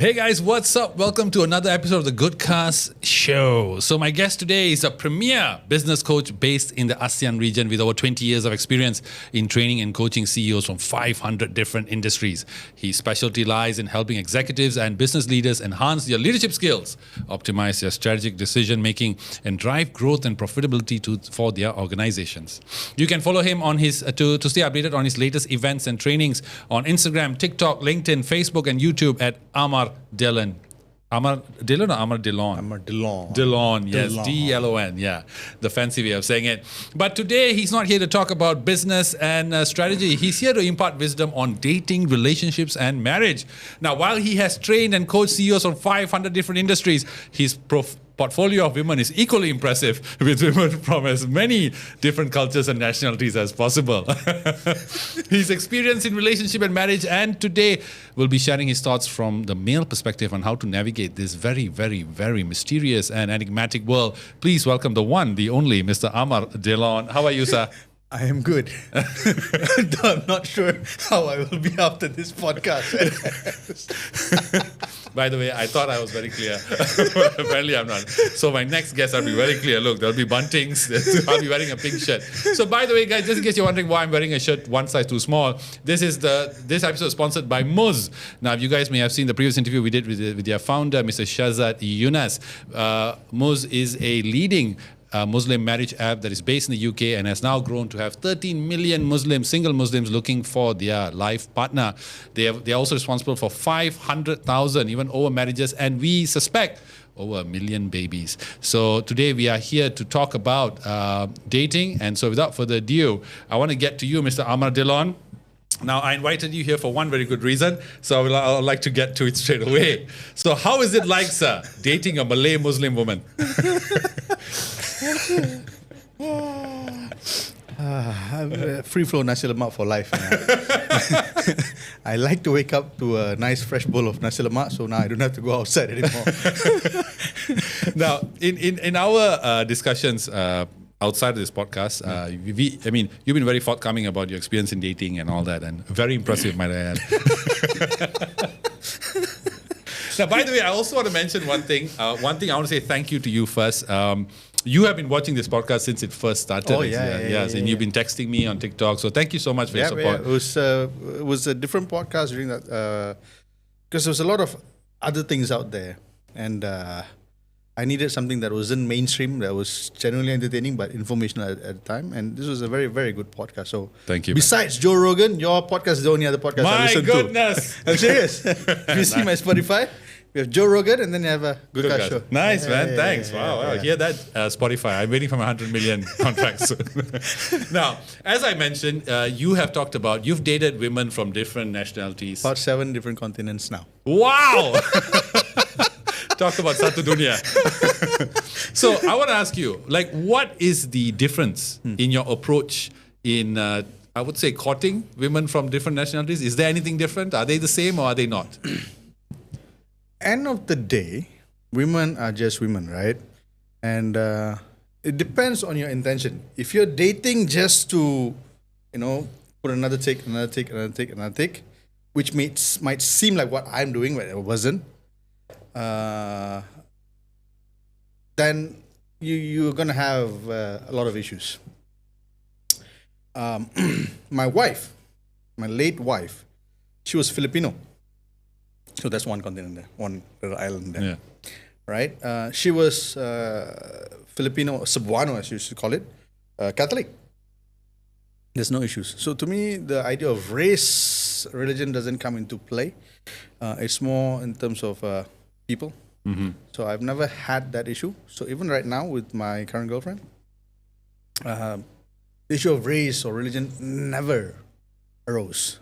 Hey guys, what's up? Welcome to another episode of the Goodcast Show. So my guest today is a premier business coach based in the ASEAN region with over 20 years of experience in training and coaching CEOs from 500 different industries. His specialty lies in helping executives and business leaders enhance their leadership skills, optimize their strategic decision making, and drive growth and profitability for their organizations. You can follow him on his to stay updated on his latest events and trainings on Instagram, TikTok, LinkedIn, Facebook, and YouTube at Amar Delon. Amar Delon or Amar Delon? Amar Delon. Delon, yes. Delon. D-E-L-O-N, yeah. The fancy way of saying it. But today, he's not here to talk about business and strategy. He's here to impart wisdom on dating, relationships, and marriage. Now, while he has trained and coached CEOs from 500 different industries, his portfolio of women is equally impressive, with women from as many different cultures and nationalities as possible. He's experienced in relationship and marriage, and today we'll be sharing his thoughts from the male perspective on how to navigate this very, very, very mysterious and enigmatic world. Please welcome the one, the only, Mr. Amar Delon. How are you, sir? I am good. I'm not sure how I will be after this podcast. By the way, I thought I was very clear. Apparently, I'm not. So my next guest, I'll be very clear. Look, there'll be buntings. I'll be wearing a pink shirt. So by the way, guys, just in case you're wondering why I'm wearing a shirt one size too small, this episode is sponsored by MUZZ. Now, you guys may have seen the previous interview we did with their founder, Mr. Shazad Yunus. MUZZ is a leading Muslim marriage app that is based in the UK and has now grown to have 13 million single Muslims looking for their life partner. They're also responsible for 500,000 even over marriages, and we suspect over 1 million babies. So today we are here to talk about dating. And so without further ado, I want to get to you, Mr. Amar Delon. Now, I invited you here for one very good reason, so I would like to get to it straight away. So how is it like, sir, dating a Malay Muslim woman? Free flow nasi lemak for life. I like to wake up to a nice fresh bowl of nasi lemak, so now I don't have to go outside anymore. Now, in our discussions outside of this podcast, you've been very forthcoming about your experience in dating and all that, and very impressive, might I add. Now, by the way, I also want to mention one thing. One thing I want to say thank you to you first. You have been watching this podcast since it first started. Oh, yeah. You've been texting me on TikTok. So thank you so much for your support. Yeah. It was a different podcast during that, because there was a lot of other things out there, and I needed something that wasn't mainstream, that was genuinely entertaining but informational at the time. And this was a very, very good podcast. So thank you. Besides Joe Rogan, your podcast is the only other podcast I listen to. My goodness! I'm serious. If you see my Spotify, we have Joe Rogan, and then you have a Goodcast show. Nice, man. Thanks. Wow. Hear that, Spotify. I'm waiting for my 100 million contract soon. Now, as I mentioned, you've dated women from different nationalities. About 7 different continents now. Wow! Talk about Satu Dunia. So I want to ask you, what is the difference in your approach in, I would say, courting women from different nationalities? Is there anything different? Are they the same or are they not? End of the day, women are just women, right? And it depends on your intention. If you're dating just to, put another tick, which might seem like what I'm doing, but it wasn't, then you're gonna have a lot of issues. My late wife, she was Filipino. So that's one continent there, one little island there. Yeah. Right? She was Filipino, Cebuano as you used to call it, Catholic. There's no issues. So to me, the idea of race, religion doesn't come into play. It's more in terms of people. Mm-hmm. So I've never had that issue. So even right now with my current girlfriend, the issue of race or religion never arose.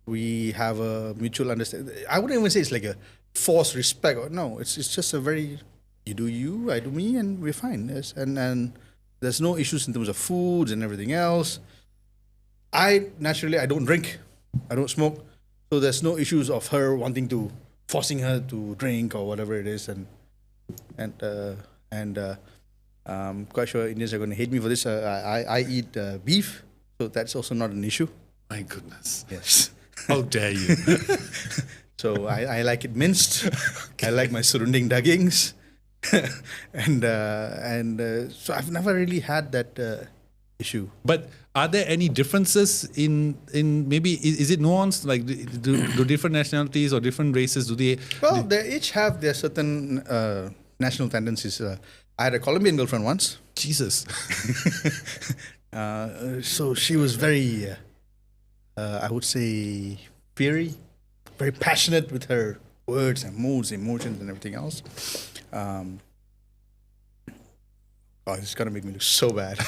We have a mutual understanding. I wouldn't even say it's like a forced respect. No, it's just a very, you do you, I do me, and we're fine. Yes. And there's no issues in terms of foods and everything else. I don't drink. I don't smoke. So there's no issues of her forcing her to drink or whatever it is. And I'm quite sure Indians are going to hate me for this. I eat beef. So that's also not an issue. My goodness. Yes. How dare you? So I like it minced. I like my surrounding dagings. and so I've never really had that issue. But are there any differences in maybe is it nuanced? Like do different nationalities or different races Well, they each have their certain national tendencies. I had a Colombian girlfriend once. Jesus. So she was very, I would say, fiery, very passionate with her words and moods, emotions, and everything else. Oh, this is gonna make me look so bad.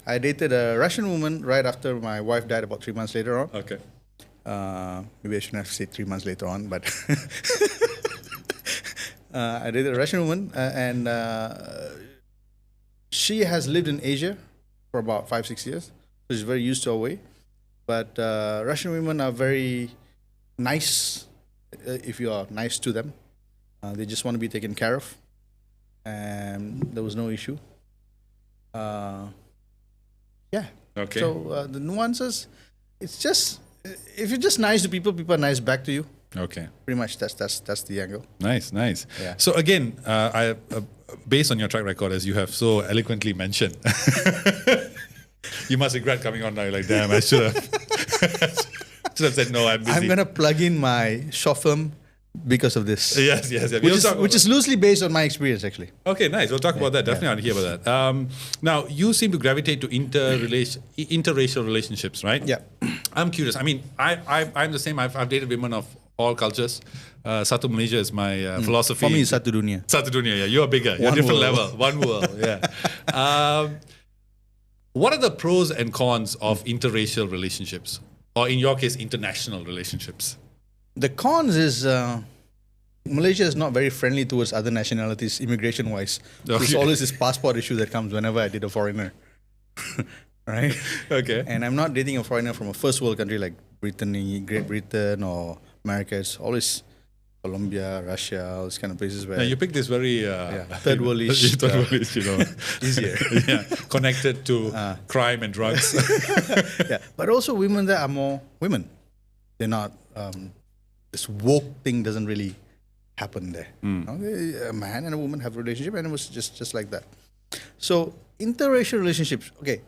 I dated a Russian woman right after my wife died, about 3 months later on. Okay. Maybe I shouldn't have said 3 months later on, but I dated a Russian woman, and she has lived in Asia for about 5-6 years, so she's very used to our way. But Russian women are very nice if you are nice to them. They just want to be taken care of, and there was no issue. Yeah. Okay. So the nuances, it's just if you're just nice to people, people are nice back to you. Okay. Pretty much that's the angle. Nice. Yeah. So again, I based on your track record, as you have so eloquently mentioned, you must regret coming on now. You're like, damn, I should have said no. I'm busy. I'm gonna plug in my short film because of this. Yes. Which is loosely based on my experience, actually. Okay, nice. We'll talk about that. Definitely want to hear about that. Now, you seem to gravitate to interracial relationships, right? Yeah. I'm curious. I mean, I'm the same. I've dated women of all cultures. Satu Malaysia is my philosophy. For me, it's Satu Dunia. Satu Dunia, yeah. You're bigger. You're One different world. level. One world, yeah. What are the pros and cons of interracial relationships? Or in your case, international relationships? The cons is Malaysia is not very friendly towards other nationalities, immigration-wise. There's Okay. always this passport issue that comes whenever I date a foreigner. Right? Okay. And I'm not dating a foreigner from a first world country like Brittany, Great Britain, or America. It's always Colombia, Russia, all these kind of places where Yeah, you picked this very third world-ish, third world-ish, you know, easier. yeah, connected to crime and drugs. Yeah, but also women there are more women. They're not this woke thing doesn't really happen there. You know, a man and a woman have a relationship, and it was just like that. So interracial relationships, okay,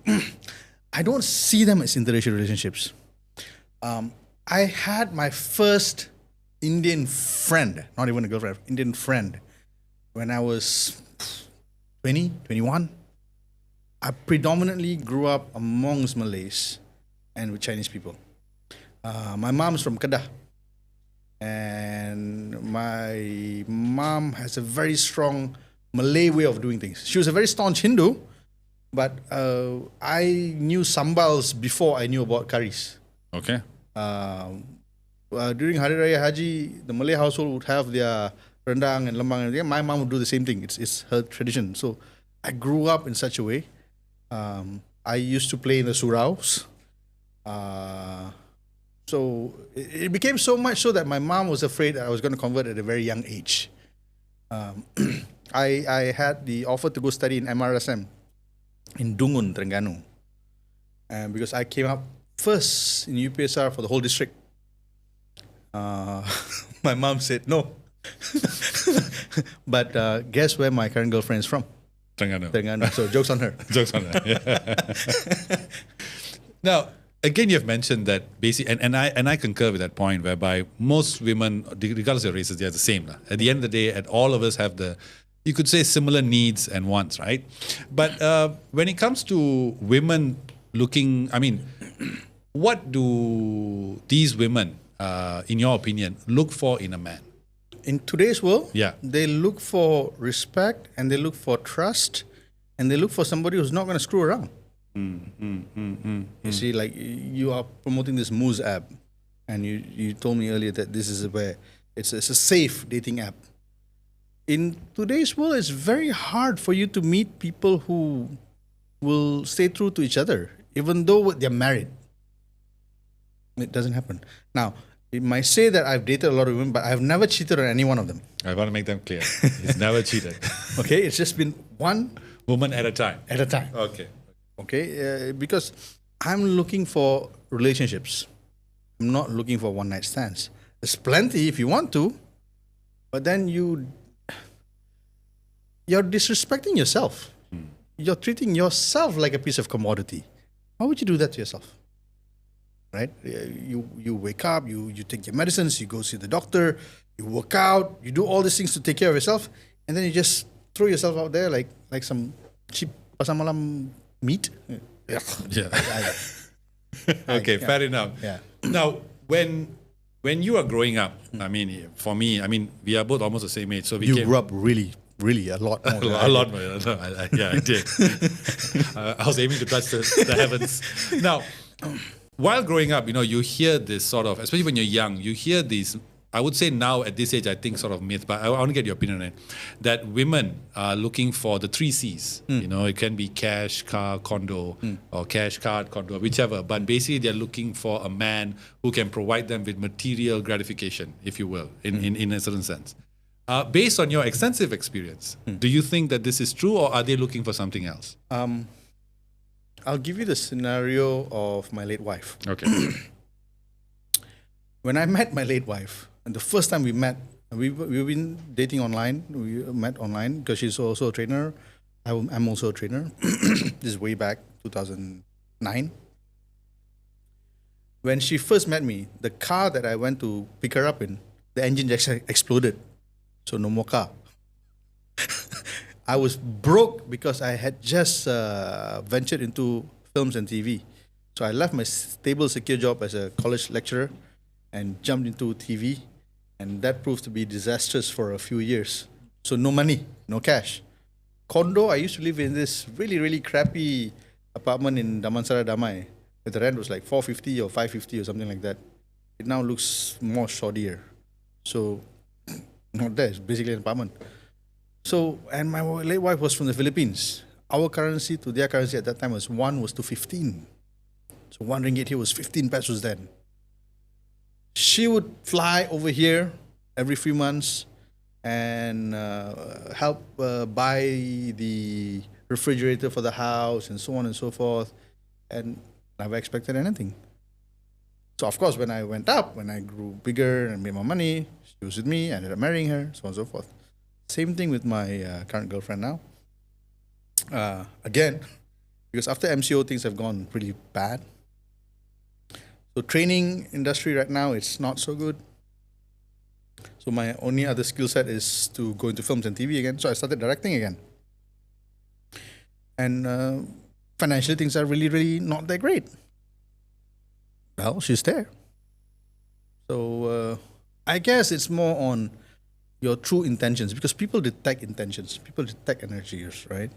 I don't see them as interracial relationships. I had my first Indian friend, not even a girlfriend, Indian friend, when I was 20, 21. I predominantly grew up amongst Malays and with Chinese people. My mom's from Kedah, and my mom has a very strong Malay way of doing things. She was a very staunch Hindu, but I knew sambals before I knew about curries. Okay. During Hari Raya Haji, the Malay household would have their rendang and lembang, and my mom would do the same thing. It's her tradition. So I grew up in such a way. I used to play in the suraus. So it became so much so that my mom was afraid that I was going to convert at a very young age. I had the offer to go study in MRSM in Dungun, Terengganu. And because I came up first in UPSR for the whole district, my mom said no. But guess where my current girlfriend is from? Terengganu. So joke's on her. Jokes on that. Yeah. Now, again, you've mentioned that and I concur with that point, whereby most women, regardless of races, they are the same. At the end of the day, all of us have you could say, similar needs and wants, right? But when it comes to women looking, I mean, what do these women, in your opinion, look for in a man? In today's world, Yeah. they look for respect, and they look for trust, and they look for somebody who's not going to screw around. You see, like you are promoting this MUZZ app, and you told me earlier that this is where it's a safe dating app. In today's world, it's very hard for you to meet people who will stay true to each other, even though they're married. It doesn't happen. Now, it might say that I've dated a lot of women, but I've never cheated on any one of them. I want to make them clear. He's never cheated. Okay, it's just been one Woman at a time. at a time. Okay. Okay, because I'm looking for relationships. I'm I'm not looking for one night stands. There's plenty if you want to, but then you're disrespecting yourself. You're treating yourself like a piece of commodity. Why would you do that to yourself? Right? You wake up, you take your medicines, you go see the doctor, you work out, you do all these things to take care of yourself, and then you just throw yourself out there like some cheap pasar malam meat. Yeah. Okay, fair enough. Yeah. Now, when you are growing up, I mean, for me, I mean, we are both almost the same age, so we You came grew up really a lot more. a lot more. Yeah, I did. I was aiming to touch the heavens. Now, while growing up, you hear this sort of, especially when you're young, you hear these. I would say now at this age, I think sort of myth, but I want to get your opinion on it. That women are looking for the 3 C's. It can be cash, car, condo, or cash, card, condo, whichever. But basically, they're looking for a man who can provide them with material gratification, if you will, in a certain sense. Based on your extensive experience, do you think that this is true, or are they looking for something else? I'll give you the scenario of my late wife. Okay. When I met my late wife, and the first time we met, we've been dating online. We met online because she's also a trainer. I'm also a trainer. This is way back 2009. When she first met me, the car that I went to pick her up in, the engine just exploded. So no more car. I was broke because I had just ventured into films and TV. So I left my stable, secure job as a college lecturer and jumped into TV. And that proved to be disastrous for a few years. So no money, no cash. Condo, I used to live in this really, really crappy apartment in Damansara Damai. The rent was like 450 or 550 or something like that. It now looks more shoddier. So not there, it's basically an apartment. So, and my late wife was from the Philippines. Our currency to their currency at that time was 1 was to 15. So 1 ringgit here was 15 pesos then. She would fly over here every few months and help buy the refrigerator for the house and so on and so forth. And never expected anything. So of course, when I went up, when I grew bigger and made more money, she was with me, I ended up marrying her, so on and so forth. Same thing with my current girlfriend now. Again, because after MCO, things have gone pretty bad. So training industry right now, it's not so good. So my only other skill set is to go into films and TV again. So I started directing again. And financially, things are really, really not that great. Well, she's there. So I guess it's more on your true intentions, because people detect intentions, people detect energies, right?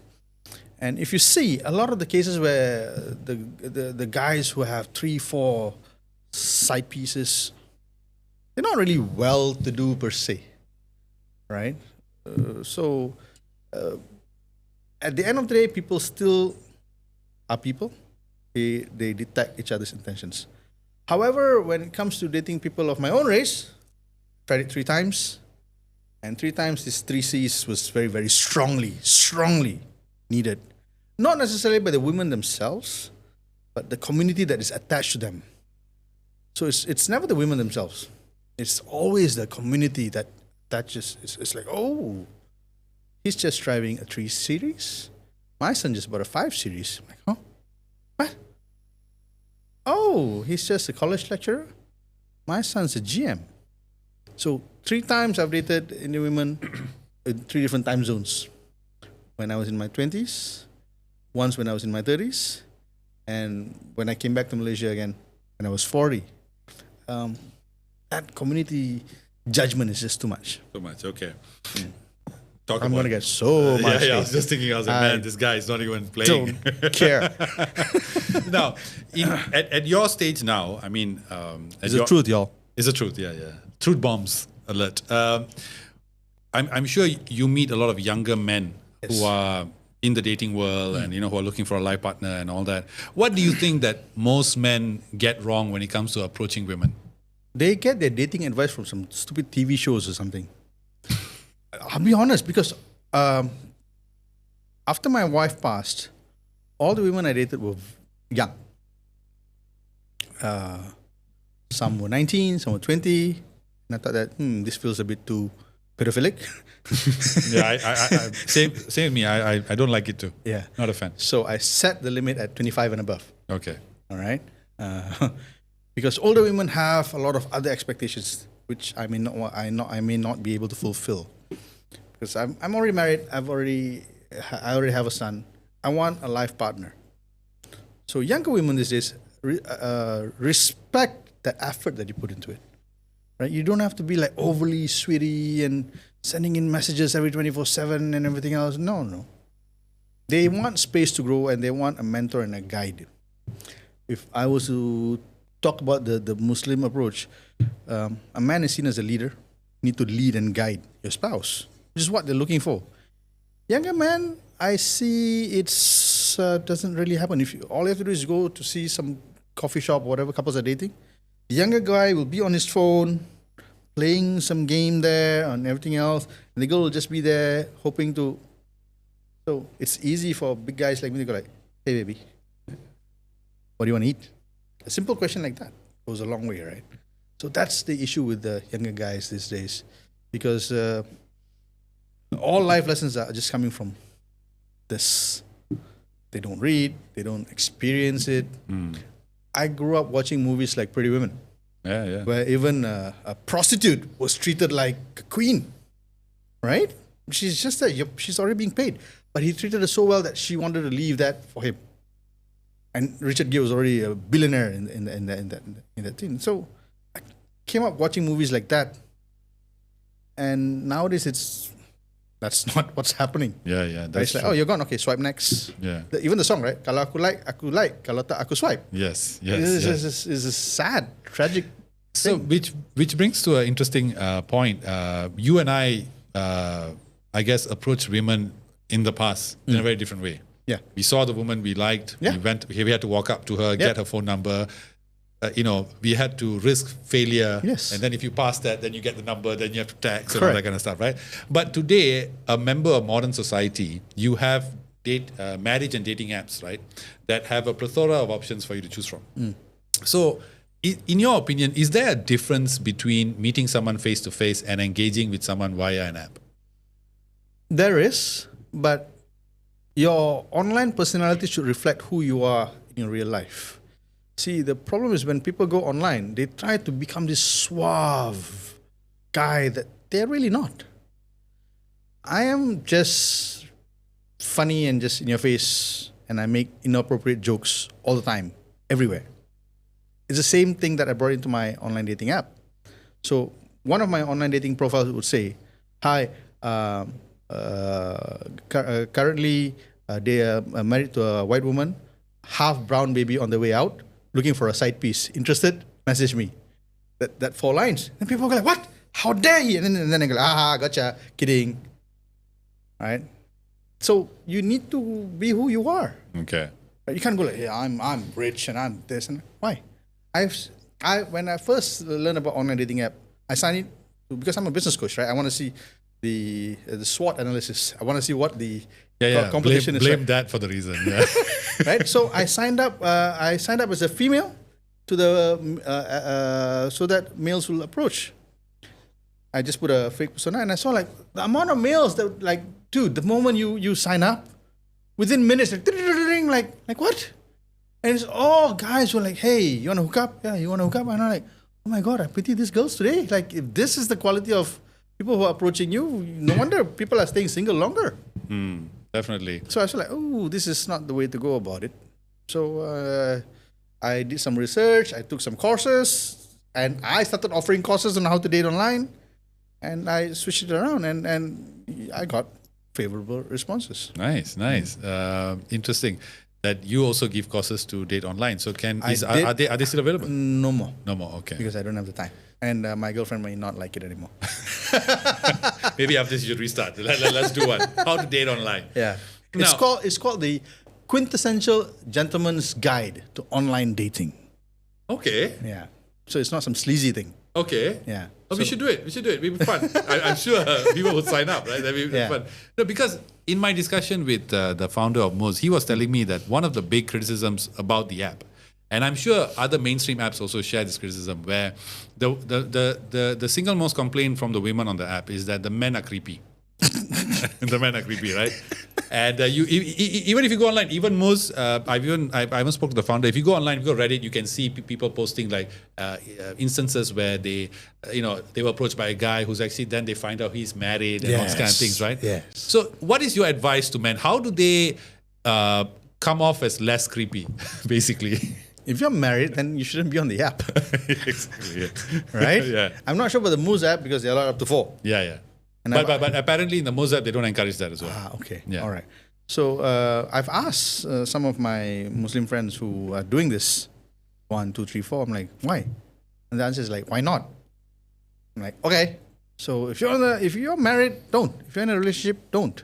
And if you see a lot of the cases where the guys who have 3, 4 side pieces, they're not really well-to-do per se, right? So at the end of the day, people still are people. They detect each other's intentions. However, when it comes to dating people of my own race, tried it 3 times, and 3 times these 3 C's was very, very strongly needed. Not necessarily by the women themselves, but the community that is attached to them. So it's never the women themselves. It's always the community that just, it's like, oh, he's just driving a 3 Series. My son just bought a 5 Series. I'm like, huh? What? Oh, he's just a college lecturer? My son's a GM. So 3 times I've dated Indian women in 3 different time zones. When I was in my 20s, once when I was in my 30s, and when I came back to Malaysia again when I was 40. That community judgment is just too much. Too much, okay. I'm going to get so much. Yeah, I was just thinking, I was like, man, this guy is not even playing. Don't care. Now, at your stage now, I mean... it's the truth, y'all. It's the truth, yeah. Truth bombs alert. I'm sure you meet a lot of younger men who are in the dating world and who are looking for a life partner and all that. What do you think that most men get wrong when it comes to approaching women? They get their dating advice from some stupid TV shows or something. I'll be honest, because after my wife passed, all the women I dated were young. Some were 19, some were 20. And I thought that, this feels a bit too pedophilic. Yeah, same with me. I don't like it too. Yeah. Not a fan. So I set the limit at 25 and above. Okay. All right. Because older women have a lot of other expectations, which I may not be able to fulfill. Because I'm already married. I already have a son. I want a life partner. So younger women these days respect the effort that you put into it. Right? You don't have to be like overly sweetie and sending in messages every 24/7 and everything else. No. They want space to grow and they want a mentor and a guide. If I was to talk about the Muslim approach, a man is seen as a leader. You need to lead and guide your spouse, which is what they're looking for. Younger men, I see it's doesn't really happen. All you have to do is go to see some coffee shop, whatever couples are dating. The younger guy will be on his phone, playing some game there and everything else, and the girl will just be there hoping to. So it's easy for big guys like me to go like, "Hey baby, what do you want to eat?" A simple question like that goes a long way, right? So that's the issue with the younger guys these days, because all life lessons are just coming from this. They don't read, they don't experience it. I grew up watching movies like Pretty Women. Yeah. Where even a prostitute was treated like a queen, right? She's just there. She's already being paid. But he treated her so well that she wanted to leave that for him. And Richard Gere was already a billionaire in that thing. So I came up watching movies like that. And nowadays that's not what's happening. Yeah. It's like, oh, you're gone. Okay, swipe next. Yeah. Even the song, right? Kalau aku like. Kalau tak, aku swipe. Yes. It's a sad, tragic So, which brings to an interesting point. You and I guess, approached women in the past in a very different way. Yeah. We saw the woman we liked. Yeah. We had to walk up to her, get her phone number. We had to risk failure. Yes. And then if you pass that, then you get the number, then you have to text and all Correct. that kind of stuff, right? But today, a member of modern society, you have marriage and dating apps, right? That have a plethora of options for you to choose from. So, in your opinion, is there a difference between meeting someone face to face and engaging with someone via an app? There is, but your online personality should reflect who you are in real life. See, the problem is when people go online, they try to become this suave guy that they're really not. I am just funny and just in your face, and I make inappropriate jokes all the time, everywhere. It's the same thing that I brought into my online dating app. So one of my online dating profiles would say, "Hi, currently they are married to a white woman, half brown baby on the way out, looking for a side piece. Interested? Message me." That 4 lines. And people go like, "What? How dare he?" And then they go, gotcha, kidding. Right? So you need to be who you are. Okay. Right? You can't go like, "Yeah, I'm rich and I'm this and why?" When I first learned about online dating app, I signed it because I'm a business coach, right? I want to see the SWOT analysis. I want to see what the competition is. Blame that for the reason. Yeah. Right. So I signed up. I signed up as a female to so that males will approach. I just put a fake persona, and I saw like the amount of males that like, dude, the moment you sign up, within minutes, like what? And it's all guys who are like, "Hey, you want to hook up? Yeah, you want to hook up?" And I'm like, "Oh my God, I pity these girls today. Like, if this is the quality of people who are approaching you, no wonder people are staying single longer." Definitely. So I was like, "Oh, this is not the way to go about it." So I did some research. I took some courses, and I started offering courses on how to date online. And I switched it around, and I got favorable responses. Nice. Interesting that you also give courses to date online. So are they still available? No more. No more. Okay. Because I don't have the time. And my girlfriend may not like it anymore. Maybe after this you should restart. Let's do one. How to date online. Yeah. It's called the Quintessential Gentleman's Guide to Online Dating. Okay. Yeah. So it's not some sleazy thing. Okay. Yeah. Oh, we should do it. It'd be fun. I'm sure people would sign up, right? That'd be fun. No, because in my discussion with the founder of MUZZ, he was telling me that one of the big criticisms about the app And I'm sure other mainstream apps also share this criticism, where the single most complaint from the women on the app is that the men are creepy. The men are creepy, right? And even if you go online, even MUZZ, I even spoke to the founder. If you go online, if you go Reddit, you can see people posting like instances where they were approached by a guy who's actually, then they find out he's married and all these kind of things, right? Yes. So, what is your advice to men? How do they come off as less creepy, basically? If you're married, then you shouldn't be on the app. Exactly. Yeah. Right? Yeah. I'm not sure about the MUZZ app because they're allowed up to 4. Yeah. And But apparently in the MUZZ app, they don't encourage that as well. Okay. Yeah. All right. So I've asked some of my Muslim friends who are doing this 1, 2, 3, 4. I'm like, why? And the answer is like, why not? I'm like, okay. So if you're married, don't. If you're in a relationship, don't.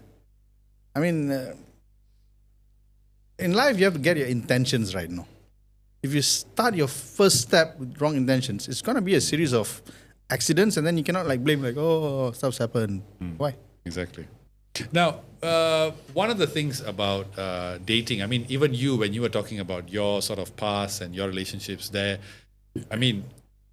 I mean, in life you have to get your intentions right now. If you start your first step with wrong intentions, it's gonna be a series of accidents, and then you cannot like blame like, oh, stuff's happened. Why? Exactly. Now, one of the things about dating, I mean, even you, when you were talking about your sort of past and your relationships there, I mean,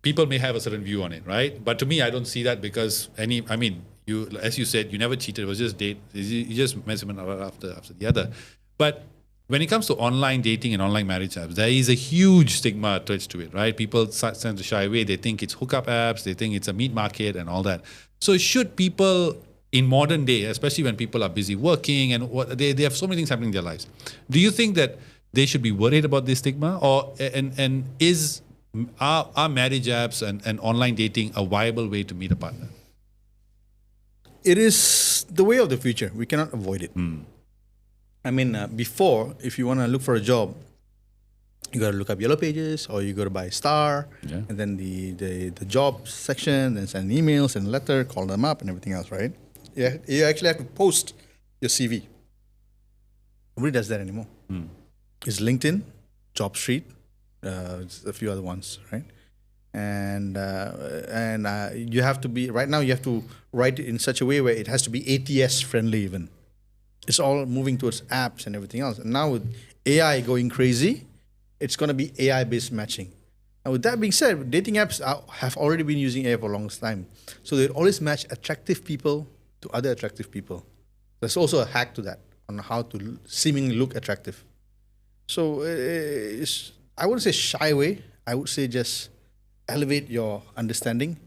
people may have a certain view on it, right? But to me, I don't see that because you, as you said, you never cheated. It was just date. You just met someone after the other. But when it comes to online dating and online marriage apps, there is a huge stigma attached to it, right? People tend to shy away. They think it's hookup apps. They think it's a meat market and all that. So should people in modern day, especially when people are busy working and they have so many things happening in their lives, do you think that they should be worried about this stigma, or are marriage apps and online dating a viable way to meet a partner? It is the way of the future. We cannot avoid it. I mean, before, if you want to look for a job, you got to look up Yellow Pages, or you got to buy Star, and then the job section, then send emails and letter, call them up, and everything else, right? Yeah, you actually have to post your CV. Nobody does that anymore. It's LinkedIn, JobStreet, a few other ones, right? And you have to be right now. You have to write it in such a way where it has to be ATS friendly. Even it's all moving towards apps and everything else. And now with AI going crazy, it's going to be AI based matching. And with that being said, dating apps have already been using AI for a long time, so they always match attractive people to other attractive people. There's also a hack to that on how to seemingly look attractive. So I wouldn't say shy away. I would say just elevate your understanding.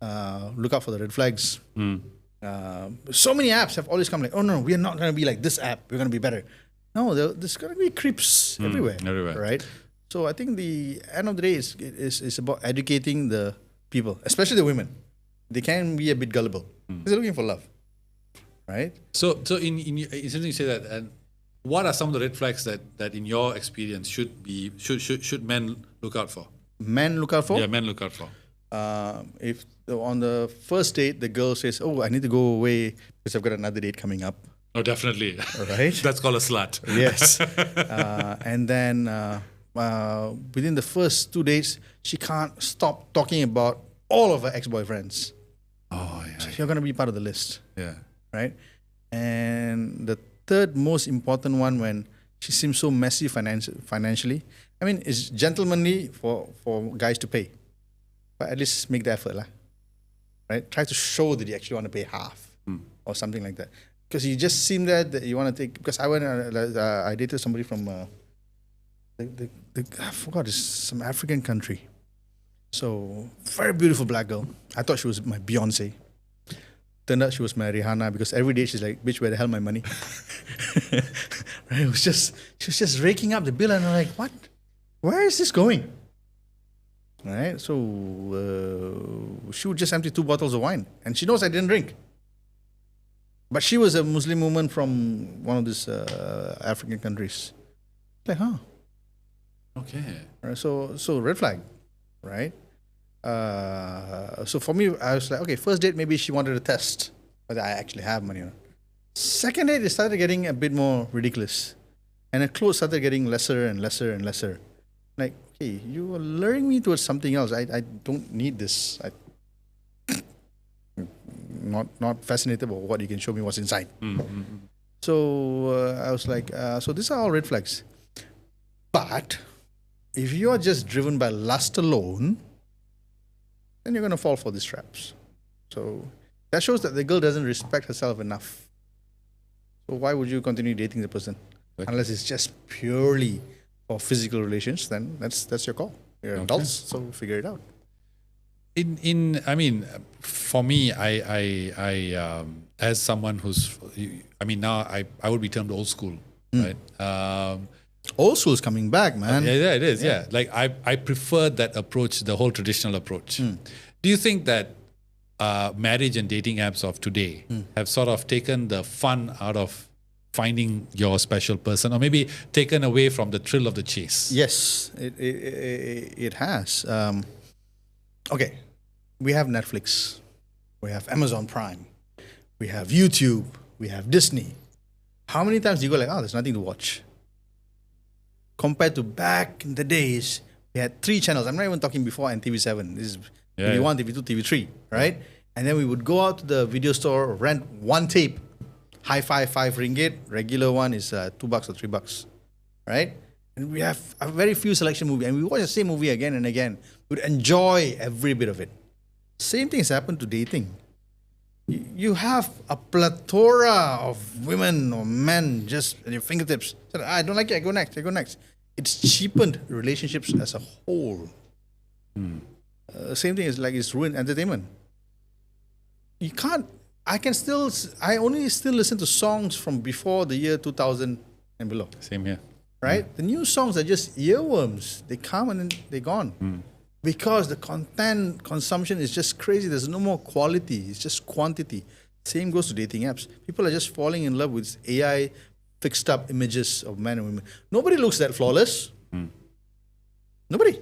Look out for the red flags. So many apps have always come like, oh no, we are not going to be like this app. We're going to be better. No, there's going to be creeps everywhere, right? So I think the end of the day is about educating the people, especially the women. They can be a bit gullible because they're looking for love, right? So in it's interesting you say that. And what are some of the red flags that in your experience should men look out for? Men look out for? Yeah, men look out for. If on the first date the girl says, "Oh, I need to go away because I've got another date coming up." Oh, definitely. Right? That's called a slut. Yes. And then within the first 2 days, she can't stop talking about all of her ex-boyfriends. Oh, yeah. So you're going to be part of the list. Yeah. Right? And the third most important one, when she seems so messy financially, I mean, it's gentlemanly for guys to pay. But at least make the effort. Right? Try to show that you actually want to pay half or something like that. Because you just seem that you want to take. Because I dated somebody from I forgot, it's some African country. So very beautiful black girl. I thought she was my Beyonce. Turned out she was my Rihanna, because every day she's like, "Bitch, where the hell my money?" Right? She was just raking up the bill, and I'm like, "What? Where is this going?" Right? So she would just empty 2 bottles of wine, and she knows I didn't drink. But she was a Muslim woman from one of these African countries. Like, huh? Okay. Right, so red flag, right? So for me, I was like, okay, first date, maybe she wanted to test whether I actually have money or not. Second date, it started getting a bit more ridiculous. And the clothes started getting lesser and lesser and lesser. Like, okay, you are luring me towards something else. I don't need this. Not fascinated by what you can show me what's inside. So I was like, so these are all red flags. But if you are just driven by lust alone, then you're going to fall for these traps. So that shows that the girl doesn't respect herself enough. So why would you continue dating the person? Okay. Unless it's just purely for physical relations, then that's your call. You're adults, so figure it out. I mean, for me, I as someone who's, I mean, now I would be termed old school, right? Old school's coming back, man. Yeah, it is. Yeah, like I prefer that approach, the whole traditional approach. Do you think that marriage and dating apps of today have sort of taken the fun out of finding your special person, or maybe taken away from the thrill of the chase? Yes, it has. Okay, we have Netflix, we have Amazon Prime, we have YouTube, we have Disney. How many times do you go like, oh, there's nothing to watch? Compared to back in the days, we had 3 channels. I'm not even talking before NTV7. This is TV1, TV2, TV3, right? And then we would go out to the video store, rent one tape. Hi-Fi, 5 ringgit. Regular one is $2 or $3, right? And we have a very few selection movie, and we watch the same movie again and again. We'd enjoy every bit of it. Same thing has happened to dating. You have a plethora of women or men just at your fingertips. I don't like it, I go next. It's cheapened relationships as a whole. Same thing is like it's ruined entertainment. You can't. I only still listen to songs from before the year 2000 and below. Same here. Right? The new songs are just earworms. They come and then they're gone. Because the content consumption is just crazy. There's no more quality. It's just quantity. Same goes to dating apps. People are just falling in love with AI fixed up images of men and women. Nobody looks that flawless. Nobody.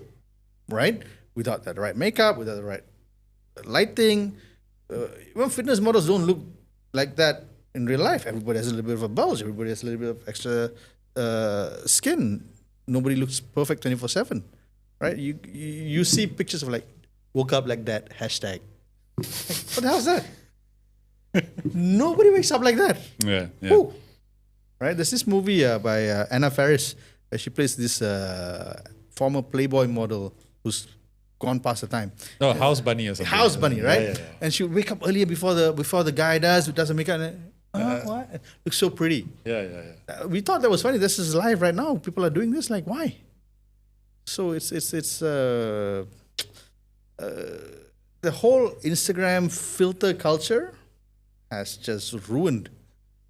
Right? Without the right makeup, without the right lighting. Even fitness models don't look like that in real life. Everybody has a little bit of a bulge. Everybody has a little bit of extra skin. Nobody looks perfect 24/7, right? You see pictures of like woke up like that hashtag. What the hell is that? Nobody wakes up like that. Yeah. Who? Right? There's this movie by Anna Faris where she plays this former Playboy model who's gone past the time. Oh, House Bunny or something. House Bunny, right? Yeah. And she would wake up earlier before the guy doesn't make up. What? Looks so pretty. Yeah. We thought that was funny. This is live right now. People are doing this. Like, why? So it's the whole Instagram filter culture has just ruined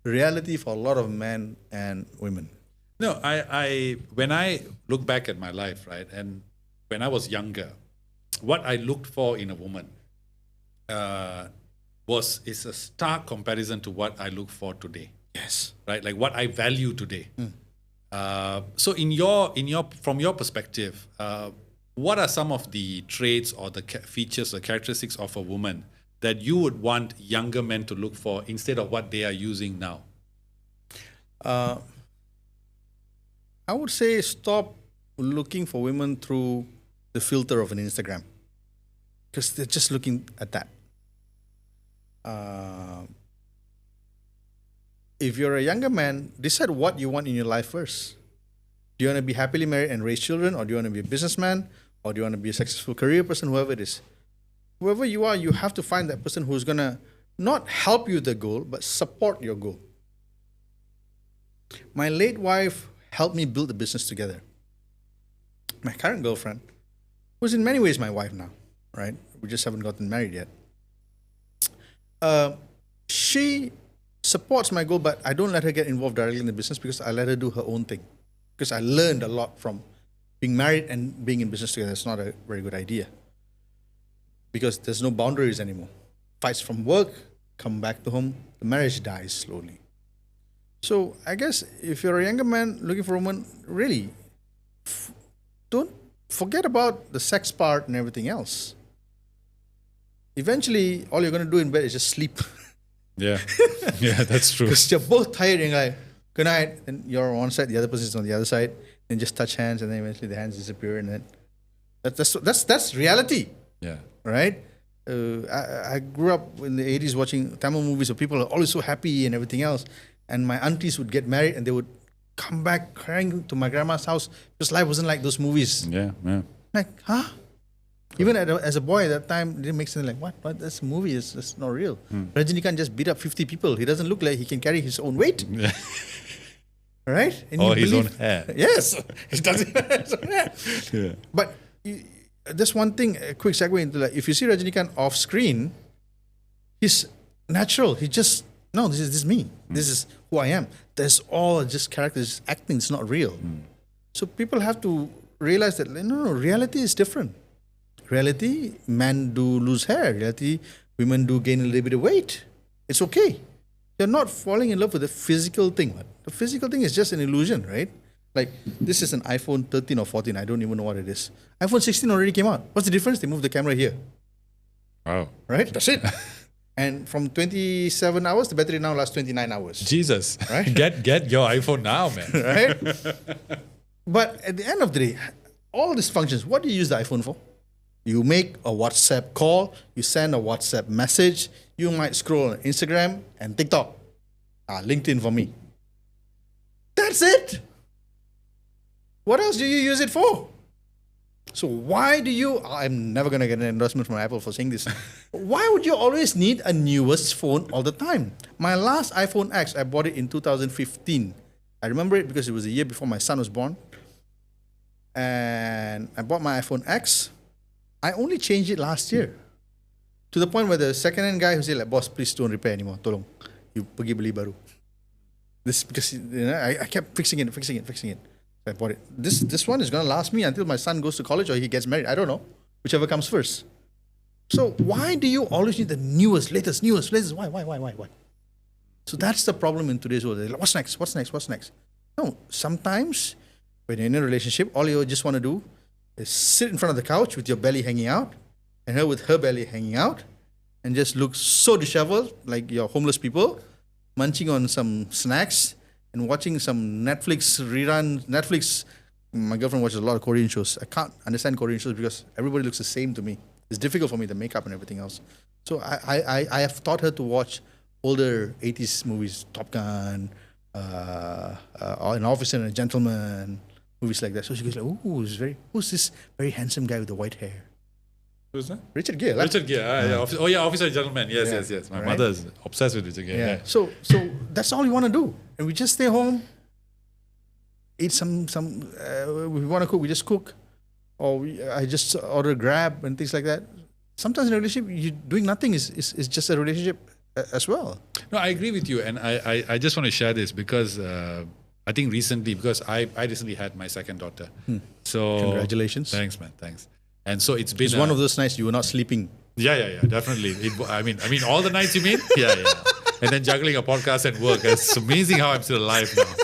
reality for a lot of men and women. No, I when I look back at my life, right, and when I was younger, what I looked for in a woman is a stark comparison to what I look for today. Yes. Right, like what I value today. So from your perspective, what are some of the traits or the features or characteristics of a woman that you would want younger men to look for instead of what they are using now? I would say stop looking for women through the filter of an Instagram, because they're just looking at that. If you're a younger man, decide what you want in your life first. Do you want to be happily married and raise children, or do you want to be a businessman, or do you want to be a successful career person, whoever it is? Whoever you are, you have to find that person who's going to not help you with the goal, but support your goal. My late wife helped me build the business together. My current girlfriend, who's in many ways my wife now, right? We just haven't gotten married yet. She supports my goal, but I don't let her get involved directly in the business because I let her do her own thing. Because I learned a lot from being married and being in business together. It's not a very good idea. Because there's no boundaries anymore. Fights from work, come back to home, the marriage dies slowly. So I guess if you're a younger man looking for a woman, really, don't forget about the sex part and everything else. Eventually, all you're going to do in bed is just sleep. Yeah, that's true. Because you're both tired and you're like, good night. And you're on one side, the other person is on the other side. And just touch hands, and then eventually the hands disappear. And then that's reality. Yeah. Right? I grew up in the 80s watching Tamil movies where people are always so happy and everything else. And my aunties would get married and they would come back crying to my grandma's house because life wasn't like those movies. Yeah, yeah. Like, huh? Even as a boy at that time, it didn't make sense. Like, what? What? This movie is not real. Rajinikanth just beat up 50 people. He doesn't look like he can carry his own weight. Yeah. Right? And Or you his believe- own hair. Yes. He doesn't have his own hair. Yeah. But there's one thing, a quick segue into like, if you see Rajinikanth off screen, he's natural. He just, no, this is me. This is who I am. There's all just characters acting. It's not real. So people have to realize that, no, reality is different. Reality, men do lose hair. Reality, women do gain a little bit of weight. It's okay. You're not falling in love with the physical thing. The physical thing is just an illusion, right? Like, this is an iPhone 13 or 14. I don't even know what it is. iPhone 16 already came out. What's the difference? They moved the camera here, Wow. right? That's it. And from 27 hours, the battery now lasts 29 hours, Jesus. Right? Get your iPhone now, man. right? But at the end of the day, all these functions, what do you use the iPhone for? You make a WhatsApp call, you send a WhatsApp message, you might scroll on Instagram and TikTok. LinkedIn for me. That's it. What else do you use it for? So why do you, I'm never going to get an endorsement from Apple for saying this. Why would you always need a newest phone all the time? My last iPhone X, I bought it in 2015. I remember it because it was a year before my son was born. And I bought my iPhone X. I only changed it last year. To the point where the second-hand guy who said, like, boss, please don't repair anymore. Tolong. You pergi beli baru. This because I kept fixing it. So I bought it. This one is going to last me until my son goes to college or he gets married. I don't know. Whichever comes first. So why do you always need the newest, latest? Why? So that's the problem in today's world. Like, what's next? No, sometimes when you're in a relationship, all you just want to do is sit in front of the couch with your belly hanging out and her with her belly hanging out and just look so disheveled like you're homeless people, munching on some snacks and watching some Netflix. My girlfriend watches a lot of Korean shows. I can't understand Korean shows because everybody looks the same to me. It's difficult for me, the makeup and everything else. So I have taught her to watch older 80s movies, Top Gun, An Officer and a Gentleman, movies like that. So she goes like, who's this very handsome guy with the white hair? Who's that? Richard Gere. Richard Gere. Yeah. Officer and gentleman. Yes. My mother's obsessed with Richard Gere. Yeah. So that's all you want to do. And we just stay home, eat some we want to cook, we just cook. Or I just order Grab and things like that. Sometimes in a relationship, you doing nothing is just a relationship as well. No, I agree with you. And I just want to share this because I think recently, because I recently had my second daughter. So Congratulations. Thanks, man. Thanks. And so it's been It's one of those nights you were not sleeping. Yeah, definitely. I mean, all the nights you mean? Yeah. And then juggling a podcast and work. It's amazing how I'm still alive now.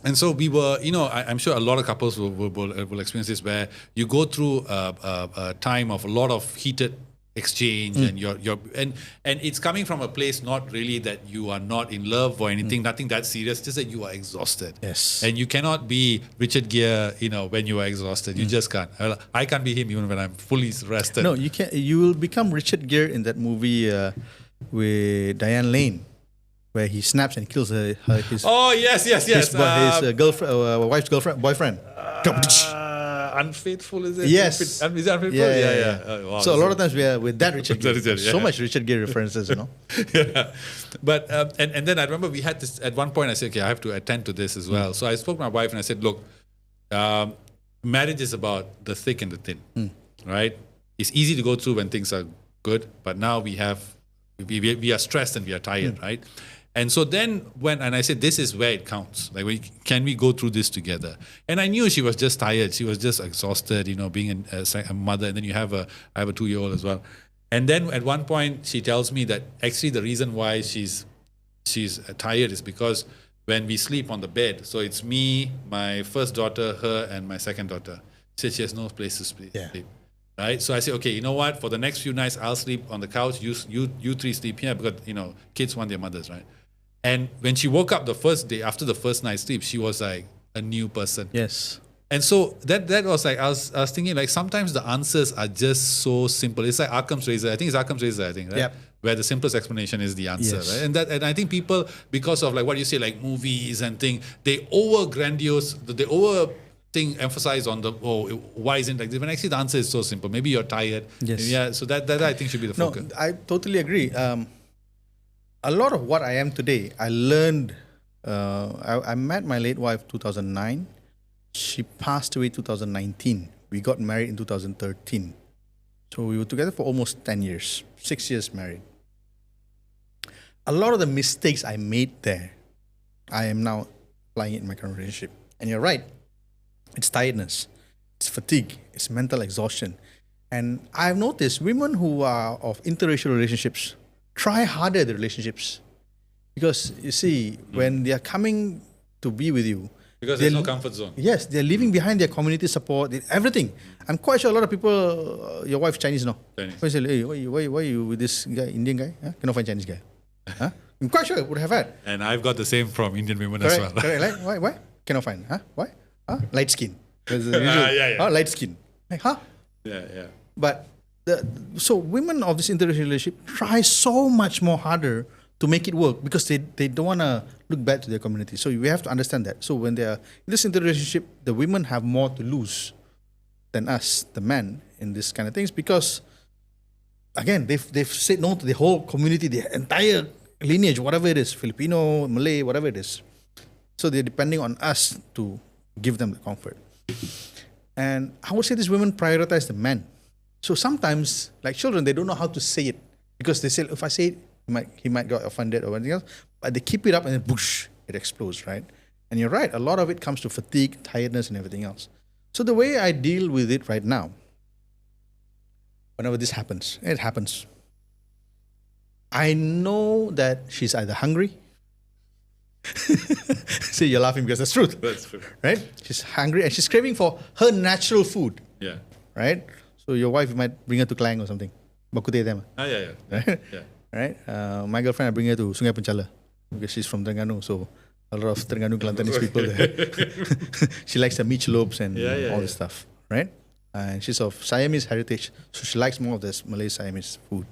And so we were, I'm sure a lot of couples will experience this, where you go through a time of a lot of heated exchange and and it's coming from a place not really that you are not in love or anything, nothing that serious, just that you are exhausted. Yes. And you cannot be Richard Gere, when you are exhausted. You just can't. I can't be him even when I'm fully rested. No, you can't. You will become Richard Gere in that movie with Diane Lane, where he snaps and kills his yes. wife's boyfriend. Unfaithful, is it? Yes. Is it unfaithful? Yeah. Wow, So a lot of times we are with that Richard Gere. Richard, So much Richard Gere references, Yeah. But and then I remember we had this at one point. I said, okay, I have to attend to this as well. So I spoke to my wife and I said, look, marriage is about the thick and the thin, right? It's easy to go through when things are good, but now we are stressed and we are tired, right? And so then and I said, this is where it counts. Like, can we go through this together? And I knew she was just tired. She was just exhausted, being a mother. And then I have a 2-year-old as well. And then at one point she tells me that actually the reason why she's tired is because when we sleep on the bed, so it's me, my first daughter, her, and my second daughter. She said she has no place to sleep. Yeah. Right? So I said, okay, you know what? For the next few nights, I'll sleep on the couch. You three sleep here because, kids want their mothers, right? And when she woke up the first day, after the first night's sleep, she was like a new person. Yes. And so that was like I was thinking like sometimes the answers are just so simple. It's like Occam's razor. I think it's Occam's razor. I think right, Yep. where the simplest explanation is the answer. Yes. Right? And I think people, because of like what you say, like movies and thing, they emphasize on the why isn't like this? When actually the answer is so simple. Maybe you're tired. Yes. Yeah. So that I think should be the No, focus. I totally agree. A lot of what I am today, I learned. I met my late wife 2009. She passed away 2019. We got married in 2013. So we were together for almost 10 years, 6 years married. A lot of the mistakes I made there, I am now applying it in my current relationship. And you're right, it's tiredness, it's fatigue, it's mental exhaustion. And I've noticed women who are of interracial relationships try harder at the relationships. Because you see, when they are coming to be with you, Because there's no comfort zone. yes, they're leaving behind their community support, everything. I'm quite sure a lot of people, your wife's Chinese, no? Chinese. Why say, hey, why you with this guy, Indian guy? Huh? Cannot find Chinese guy. Huh? I'm quite sure would have had. And I've got the same from Indian women Correct, as well. correct. Like, why? Cannot find. Huh? Why? Huh? Light skin. There's the usual, yeah. Huh? Light skin. Like, huh? Yeah. But so women of this interracial relationship try so much more harder to make it work because they don't want to look bad to their community. So we have to understand that. So when they are in this interrelationship, the women have more to lose than us, the men, in this kind of things because, again, they've said no to the whole community, the entire lineage, whatever it is, Filipino, Malay, whatever it is. So they're depending on us to give them the comfort. And I would say these women prioritize the men. So sometimes, like children, they don't know how to say it because they say, if I say it, he might get offended or anything else. But they keep it up and then whoosh, it explodes, right? And you're right, a lot of it comes to fatigue, tiredness, and everything else. So the way I deal with it right now, whenever this happens, it happens. I know that she's either hungry. See, you're laughing because that's truth. That's true. Right? She's hungry and she's craving for her natural food. Yeah. Right? So your wife might bring her to Klang or something. Bakute them. Yeah. Right? Yeah. Right? My girlfriend, I bring her to Sungai Penchala because she's from Terengganu. So a lot of Terengganu Kelantanese people there. She likes the michelobes and all this stuff. Right? And she's of Siamese heritage. So she likes more of this Malay Siamese food.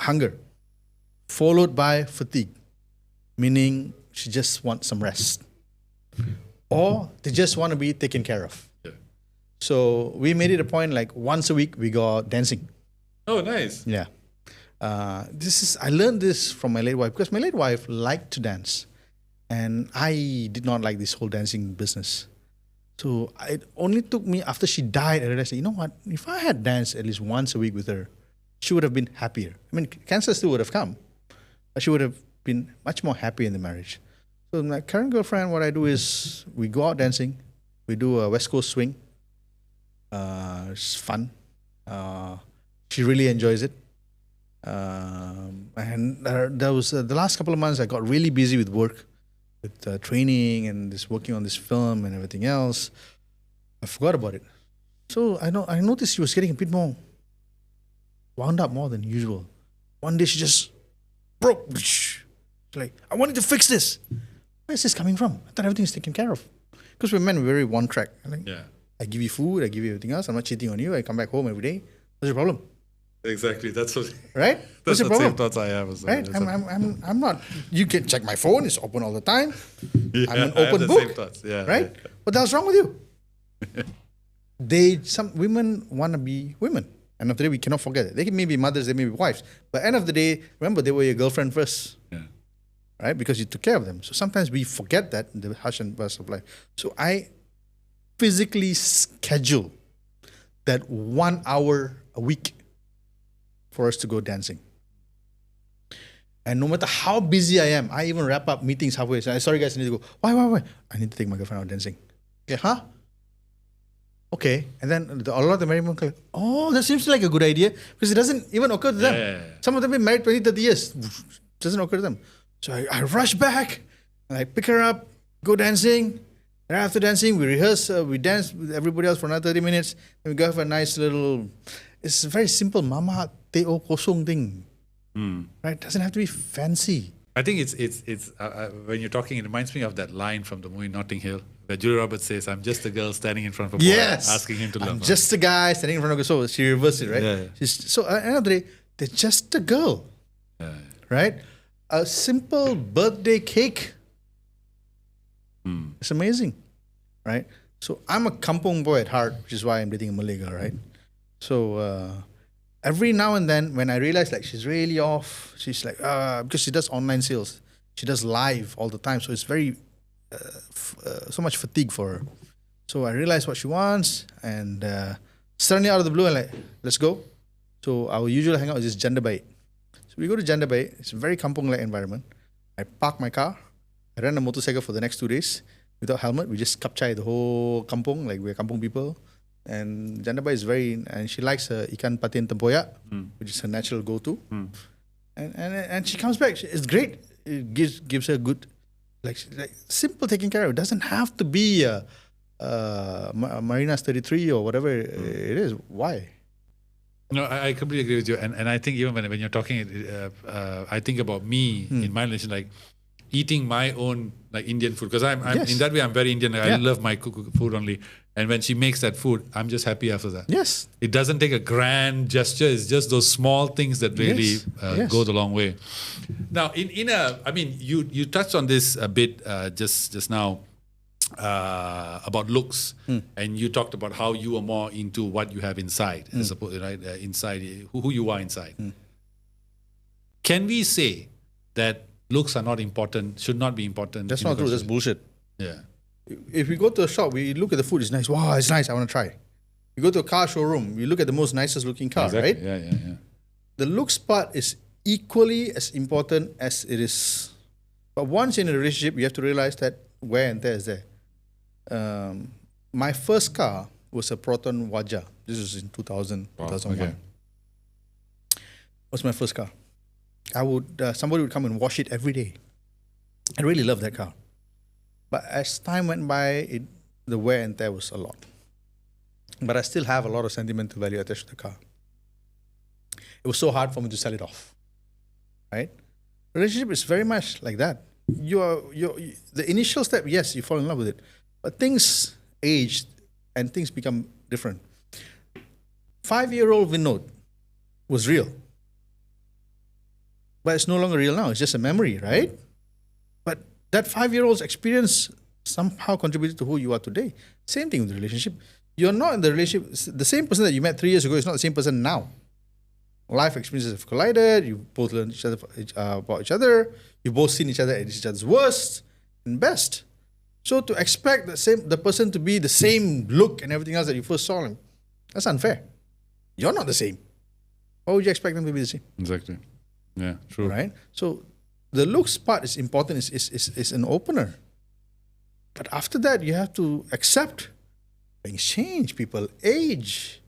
Hunger. Followed by fatigue. Meaning she just wants some rest. Or they just want to be taken care of. Yeah. So we made it a point like once a week we go out dancing. Oh, nice. Yeah. I learned this from my late wife because my late wife liked to dance. And I did not like this whole dancing business. So it only took me after she died, I realized, you know what, if I had danced at least once a week with her, she would have been happier. I mean, cancer still would have come, but she would have been much more happy in the marriage. So my current girlfriend, what I do is we go out dancing. We do a West Coast swing. It's fun. She really enjoys it. And there was the last couple of months I got really busy with work, with training and this working on this film and everything else. I forgot about it. So I noticed she was getting a bit more wound up more than usual. One day she just broke. She's like, I wanted to fix this. Where is this coming from? I thought everything is taken care of. Because we're men, we're very one track. I give you food, I give you everything else. I'm not cheating on you. I come back home every day. What's your problem? Exactly. That's what. Right? That's What's your the same problem? thoughts I have as well. Right? I'm not. You can check my phone. It's open all the time. Yeah, I'm an I have open the book. same thoughts. Yeah. Right? Yeah. What the hell's wrong with you? Some women want to be women. End of the day, we cannot forget it. They may be mothers, they may be wives. But end of the day, remember, they were your girlfriend first. Yeah. Right? Because you took care of them. So sometimes we forget that in the hush and bustle of life. So I physically schedule that 1 hour a week for us to go dancing. And no matter how busy I am, I even wrap up meetings halfway. So, sorry guys, I need to go. Why? I need to take my girlfriend out dancing. Okay, huh? Okay. And then a lot of the married women go, oh, that seems like a good idea. Because it doesn't even occur to them. Yeah. Some of them have been married 20, 30 years. Doesn't occur to them. So I rush back and I pick her up, go dancing. And after dancing, we rehearse, we dance with everybody else for another 30 minutes. And we go have a nice little, it's a very simple mama teo kosong thing. Right? It doesn't have to be fancy. I think it's when you're talking, it reminds me of that line from the movie Notting Hill, Where Julia Roberts says, I'm just a girl standing in front of a boy Yes. asking him to love I'm her. just a guy standing in front of her. So she reversed it, right? Yeah. So at the end of the day, they're just a girl, Yeah. right? A simple birthday cake. It's amazing, right? So I'm a kampong boy at heart, which is why I'm dating a Malay girl, right? So every now and then, when I realize like she's really off, she's like, because she does online sales, she does live all the time, so it's very so much fatigue for her. So I realize what she wants, and suddenly out of the blue, I'm like, let's go. So our usual hangout is this gender bait. So we go to gender bait. It's a very kampong-like environment. I park my car. I rent a motorcycle for the next 2 days without helmet. We just kapchai the whole kampong, like we're kampong people. And gender bait is and she likes ikan patin tempoyak, which is her natural go-to. And she comes back. It's great. It gives her good, like simple taking care of. It doesn't have to be Marina's 33 or whatever it is. Why? No, I completely agree with you. And I think even when you're talking, I think about me in my relation, like eating my own like Indian food. Because I'm Yes. in that way, I'm very Indian. Like, Yeah. I love my food only. And when she makes that food, I'm just happy after that. Yes. It doesn't take a grand gesture. It's just those small things that really Yes. go the long way. Now, I mean, you touched on this a bit just now about looks, and you talked about how you are more into what you have inside, as opposed, right? Inside, who you are inside. Can we say that looks are not important, should not be important? That's in not the true. That's conversation? bullshit. Yeah. If we go to a shop, we look at the food, it's nice. Wow, it's nice. I want to try. You go to a car showroom, you look at the most nicest looking car, Exactly. right? Yeah. The looks part is equally as important as it is. But once in a relationship, you have to realize that wear and tear is there. My first car was a Proton Wajah. This was in 2000, Wow, 2001. okay. Was my first car. Somebody would come and wash it every day. I really loved that car. But as time went by, the wear and tear was a lot. But I still have a lot of sentimental value attached to the car. It was so hard for me to sell it off, right? Relationship is very much like that. The initial step, yes, you fall in love with it, but things age and things become different. 5-year-old Vinod was real, but it's no longer real now. It's just a memory, right? But that 5-year-old's experience somehow contributed to who you are today. Same thing with the relationship. You're not in the relationship. The same person that you met 3 years ago is not the same person now. Life experiences have collided. You both learned about each other. You've both seen each other at each other's worst and best. So to expect the person to be the same look and everything else that you first saw him, that's unfair. You're not the same. Why would you expect them to be the same? Exactly. Yeah, true. Right? So the looks part is important, is an opener. But after that, you have to accept things change, people age,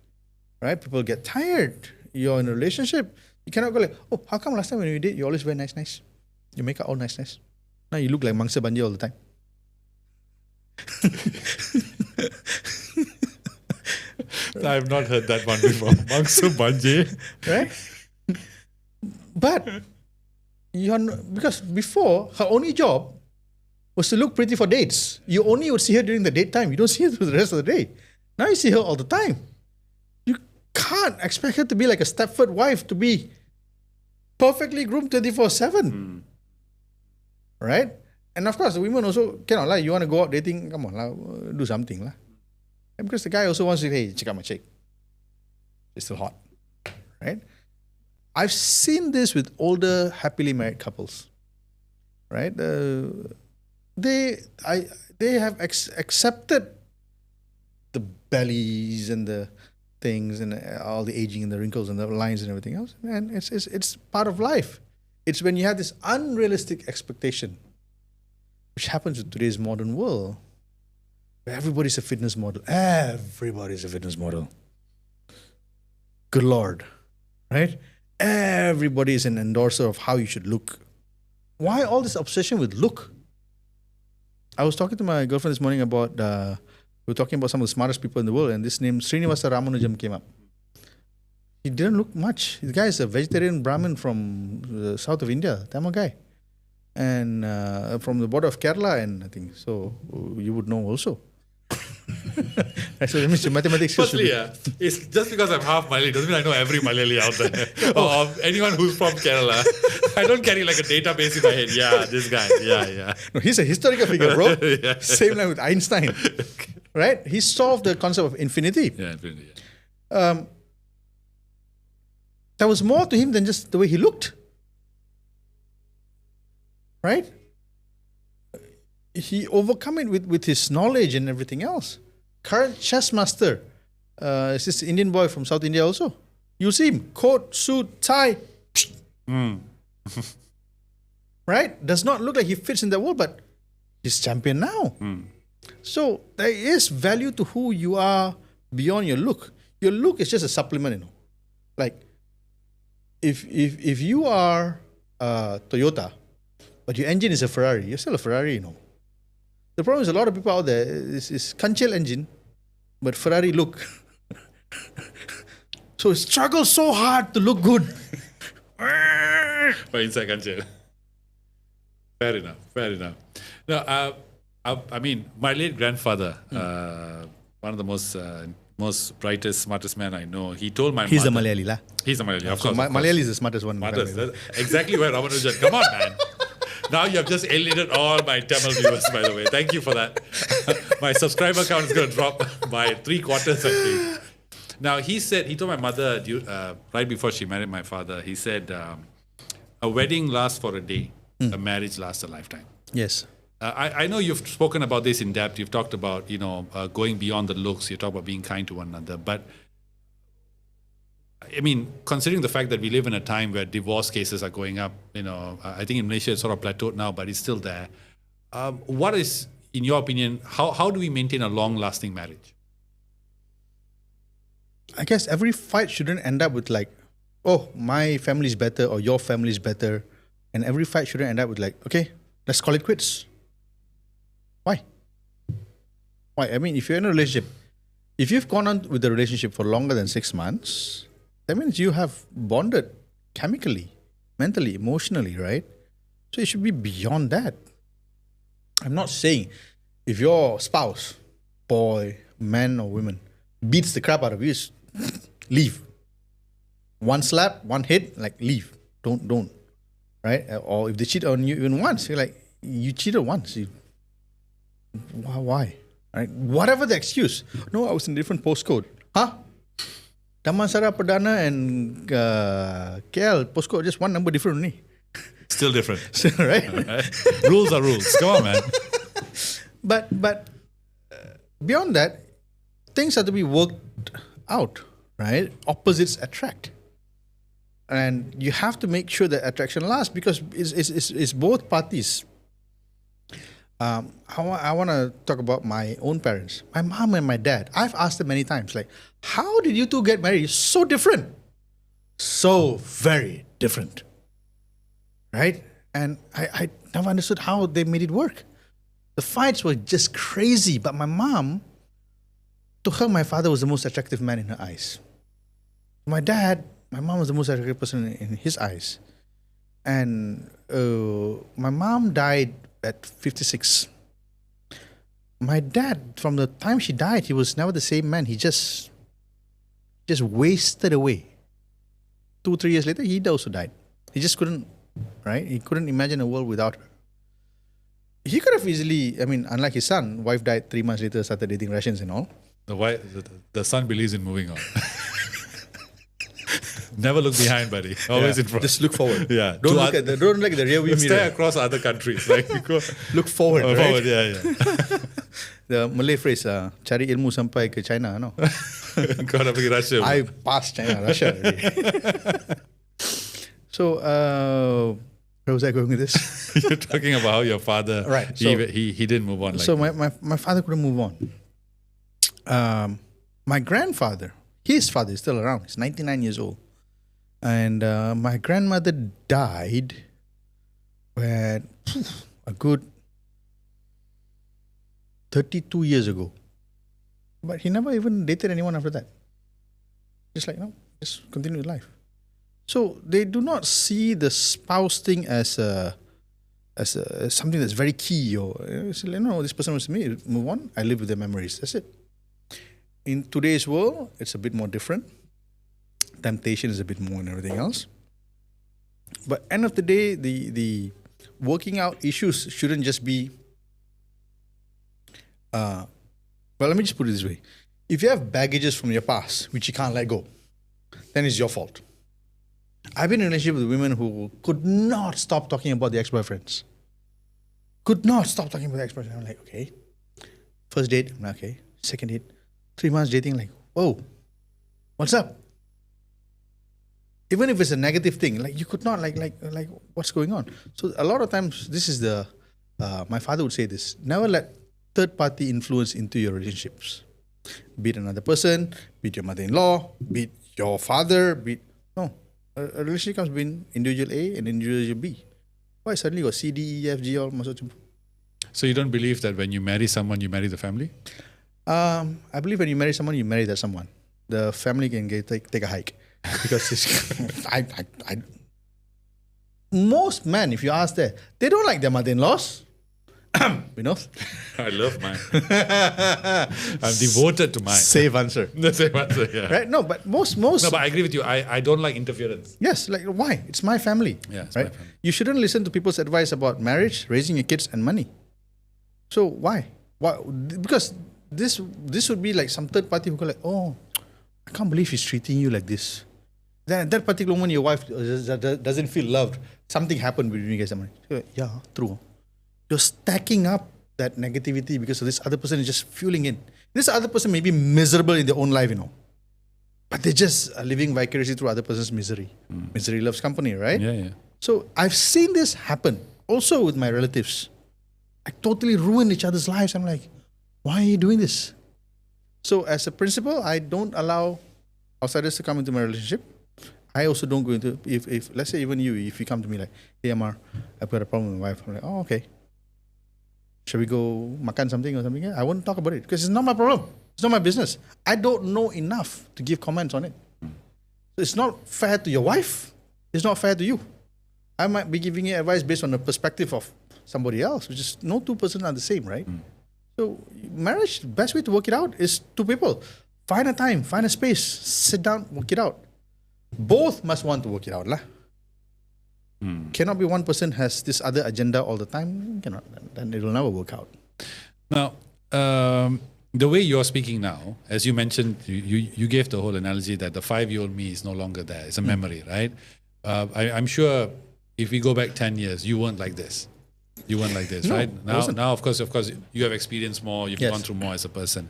right? People get tired. You're in a relationship. You cannot go like, oh, how come last time when we did, you always wear nice? You make up all nice. Now you look like Mangsa Banjir all the time. I've not heard that one before. Mangsa Banjir. Right? But because before, her only job was to look pretty for dates. You only would see her during the date time. You don't see her through the rest of the day. Now you see her all the time. You can't expect her to be like a Stepford wife, to be perfectly groomed 24/7. Right? And of course, the women also cannot lie. You want to go out dating, come on, do something. And because the guy also wants to, hey, check out my chick. She's still hot. Right? I've seen this with older, happily married couples. Right? They have accepted the bellies and the things and all the aging and the wrinkles and the lines and everything else. And it's part of life. It's when you have this unrealistic expectation, which happens in today's modern world, where everybody's a fitness model. Everybody's a fitness model. Good Lord. Right? Everybody is an endorser of how you should look. Why all this obsession with look? I was talking to my girlfriend this morning about, we were talking about some of the smartest people in the world, and this name Srinivasa Ramanujam came up. He didn't look much. The guy is a vegetarian Brahmin from the south of India, Tamil guy. and from the border of Kerala, and I think so. You would know also. So that means your mathematics skills should Firstly, be- it's just because I'm half Malayali doesn't mean I know every Malayali out there or anyone who's from Kerala. I don't carry like a database in my head. Yeah, this guy. Yeah. No, he's a historical figure, bro. Yeah. Same line with Einstein, right? He solved the concept of infinity. Yeah, infinity. Yeah. There was more to him than just the way he looked, right? He overcome it with his knowledge and everything else. Current chess master is this Indian boy from South India also. You see him, coat, suit, tie, right? Does not look like he fits in that world, but he's champion now. So there is value to who you are beyond your look. Your look is just a supplement, you know. Like if you are Toyota, but your engine is a Ferrari, you're still a Ferrari, you know. The problem is a lot of people out there is Kanchel engine, but Ferrari look. So it struggles so hard to look good. But inside Kanchel. Fair enough. No, I mean, my late grandfather, one of the most brightest, smartest man I know, he told my He's a mother. Malayali, lah. He's a Malayali, of So course. of course. Malayali is the smartest one. in the Smartest. family. That's exactly where Ramanujan. Come on, man. Now you have just alienated all my Tamil viewers, by the way. Thank you for that. My subscriber count is going to drop by 3/4, I think. Now, he told my mother right before she married my father, he said, a wedding lasts for a day, a marriage lasts a lifetime. Yes. I know you've spoken about this in depth. You've talked about, going beyond the looks. You talk about being kind to one another. But, I mean, considering the fact that we live in a time where divorce cases are going up, I think in Malaysia it's sort of plateaued now, but it's still there. What is, in your opinion, how do we maintain a long-lasting marriage? I guess every fight shouldn't end up with like, oh, my family is better or your family is better. And every fight shouldn't end up with like, okay, let's call it quits. Why? I mean, if you're in a relationship, if you've gone on with the relationship for longer than 6 months, that means you have bonded chemically, mentally, emotionally, right? So it should be beyond that. I'm not saying if your spouse, boy, man or woman, beats the crap out of you, leave. One slap, one hit, like leave. Don't. Right? Or if they cheat on you even once, you're like, you cheated once. Why? Right? Whatever the excuse. No, I was in a different postcode. Huh? Damansara Perdana and KL postcode, just one number different only. Still different. Right? Rules are rules. Come on, man. But beyond that, things have to be worked out, right? Opposites attract. And you have to make sure that attraction lasts because it's both parties. I want to talk about my own parents, my mom and my dad. I've asked them many times, like, how did you two get married? So different. So very different. Right? And I never understood how they made it work. The fights were just crazy. But my mom, to her, my father was the most attractive man in her eyes. My dad, my mom was the most attractive person in his eyes. And my mom died at 56. My dad, from the time she died, he was never the same man. He just wasted away. 2-3 years later, he also died. He just couldn't, right? He couldn't imagine a world without her. He could have easily, I mean, unlike his son, wife died 3 months later, started dating Russians and all. The son believes in moving on. Never look behind, buddy. Always in front. Just look forward. Yeah. Don't look at the rear view Stare mirror. across other countries. Like Look forward, right? forward, yeah. The Malay phrase, cari ilmu sampai ke China, no? Kau dah pergi Russia. I passed China, Russia already. So, where was I going with this? You're talking about how your father, Right, he didn't move on. Like So my father couldn't move on. My grandfather, his father is still around. He's 99 years old. And my grandmother died when a good 32 years ago. But he never even dated anyone after that. Just like, just continue life. So they do not see the spouse thing as as something that's very key. Or this person was me. Move on. I live with their memories. That's it. In today's world, it's a bit more different. Temptation is a bit more and everything else. But end of the day, the working out issues shouldn't just be. Well, let me just put it this way: if you have baggages from your past which you can't let go, then it's your fault. I've been in a relationship with women who could not stop talking about the ex-boyfriends. Could not stop talking about the ex-boyfriends. I'm like, okay. First date, I'm like, okay. Second date, 3 months dating, like, whoa, what's up? Even if it's a negative thing, like you could not like what's going on? So a lot of times, this is the my father would say this: never let third-party influence into your relationships. Be it another person, be it your mother-in-law, be it your father, be it, no. A relationship comes between individual A and individual B. Why suddenly got C, D, E, F, G all masuk? So you don't believe that when you marry someone, you marry the family? I believe when you marry someone, you marry that someone. The family can take a hike. Because it's, most men, if you ask them, they don't like their mother-in-laws. I love mine. I'm devoted to mine. Safe answer. The same answer, yeah. Right? No, but most. No, but I agree with you. I don't like interference. Yes, like why? It's my family. Yeah, it's right? my family. You shouldn't listen to people's advice about marriage, raising your kids, and money. So why? Why? Because this would be like some third party who go like, oh, I can't believe he's treating you like this. Then at that particular moment, your wife doesn't feel loved. Something happened between you guys. I'm like, yeah, true. You're stacking up that negativity because of this other person is just fueling in. This other person may be miserable in their own life, but they're just living vicariously through other person's misery. Misery loves company, right? Yeah. So I've seen this happen also with my relatives. I totally ruined each other's lives. I'm like, why are you doing this? So as a principle, I don't allow outsiders to come into my relationship. I also don't go into, if let's say even you, if you come to me like, hey Amar, I've got a problem with my wife. I'm like, oh, okay. Shall we go makan something or something? I won't talk about it because it's not my problem. It's not my business. I don't know enough to give comments on it. So it's not fair to your wife. It's not fair to you. I might be giving you advice based on the perspective of somebody else, which is no two persons are the same, right? So marriage, the best way to work it out is two people. Find a time, find a space, sit down, work it out. Both must want to work it out. Cannot be one person has this other agenda all the time. Cannot. Then it will never work out. Now, the way you're speaking now, as you mentioned, you gave the whole analogy that the 5-year-old me is no longer there. It's a memory, right? I'm sure if we go back 10 years, you weren't like this. You weren't like this, No, right? I wasn't. Now, of course, you have experienced more. You've Yes. gone through more as a person.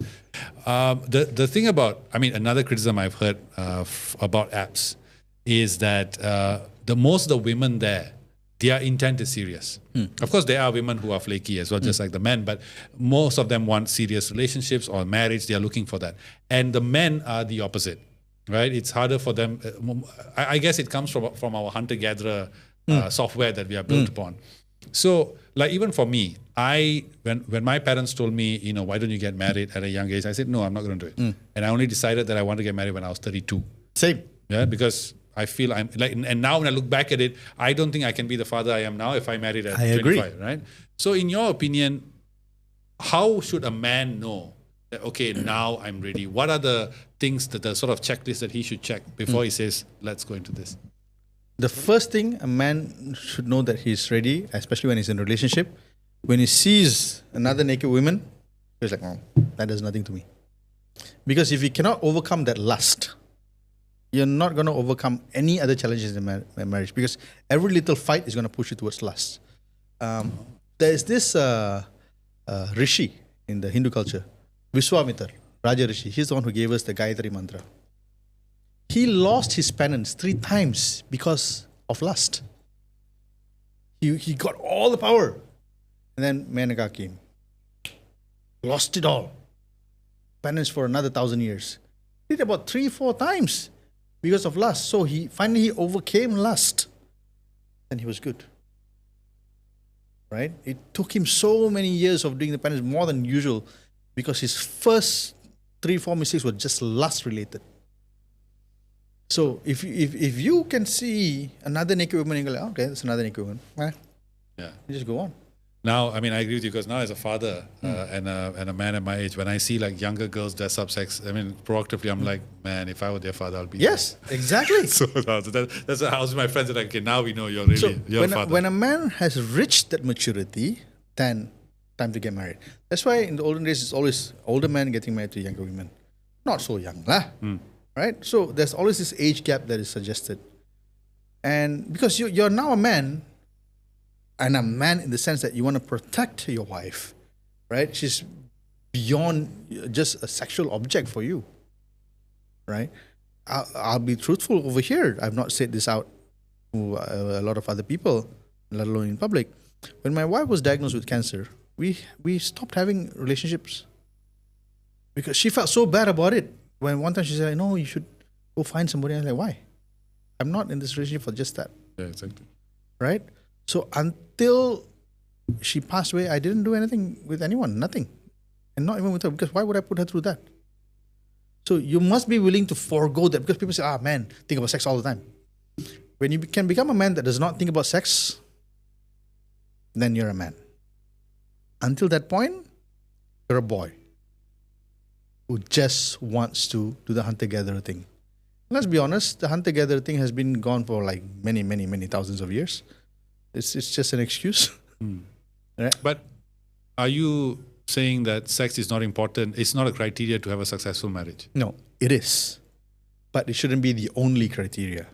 The thing about, another criticism I've heard about apps is that most of the women there, their intent is serious. Of course, there are women who are flaky as well, just like the men, but most of them want serious relationships or marriage. They are looking for that. And the men are the opposite, right? It's harder for them. I guess it comes from our hunter-gatherer software that we are built upon. So, like even for me, when my parents told me, why don't you get married at a young age? I said, no, I'm not going to do it. And I only decided that I want to get married when I was 32. Same. Yeah, because I feel I'm like, and now when I look back at it, I don't think I can be the father I am now if I married at 25, right? So in your opinion, how should a man know that, okay, now I'm ready? What are the things, the sort of checklist that he should check before he says, let's go into this? The first thing a man should know that he's ready, especially when he's in a relationship, when he sees another naked woman, he's like, oh, that does nothing to me. Because if you cannot overcome that lust, you're not going to overcome any other challenges in marriage, because every little fight is going to push you towards lust. There's this Rishi in the Hindu culture, Vishwamitra, Raja Rishi. He's the one who gave us the Gayatri Mantra. He lost his penance 3 times because of lust. He got all the power. And then Menaka came. Lost it all. Penance for another 1,000 years. Did about 3-4 times because of lust. So he finally overcame lust. And he was good. Right? It took him so many years of doing the penance, more than usual, because his first 3-4 mistakes were just lust related. So if you can see another naked woman and go like, okay, that's another naked woman. Yeah. You just go on. Now, I mean, I agree with you because now as a father and a man at my age, when I see like younger girls dress up proactively, I'm like, man, if I were their father, I'll be. Yes, exactly. So that's how I was with my friends. Are like, okay, now we know you're really your father. When a man has reached that maturity, then time to get married. That's why in the olden days, it's always older men getting married to younger women. Not so young, lah. Right? So there's always this age gap that is suggested. And because you're now a man, and a man in the sense that you want to protect your wife, right? She's beyond just a sexual object for you, right? I'll be truthful over here. I've not said this out to a lot of other people, let alone in public. When my wife was diagnosed with cancer, we stopped having relationships because she felt so bad about it. When one time she said, "No, you should go find somebody." I was like, "Why? I'm not in this relationship for just that." Yeah, exactly. Right? So until she passed away, I didn't do anything with anyone, nothing. And not even with her, because why would I put her through that? So you must be willing to forego that, because people say, man, think about sex all the time. When you can become a man that does not think about sex, then you're a man. Until that point, you're a boy who just wants to do the hunter-gatherer thing. Let's be honest, the hunter-gatherer thing has been gone for like many, many, many thousands of years. It's just an excuse. Right? But are you saying that sex is not important? It's not a criteria to have a successful marriage? No, it is. But it shouldn't be the only criteria.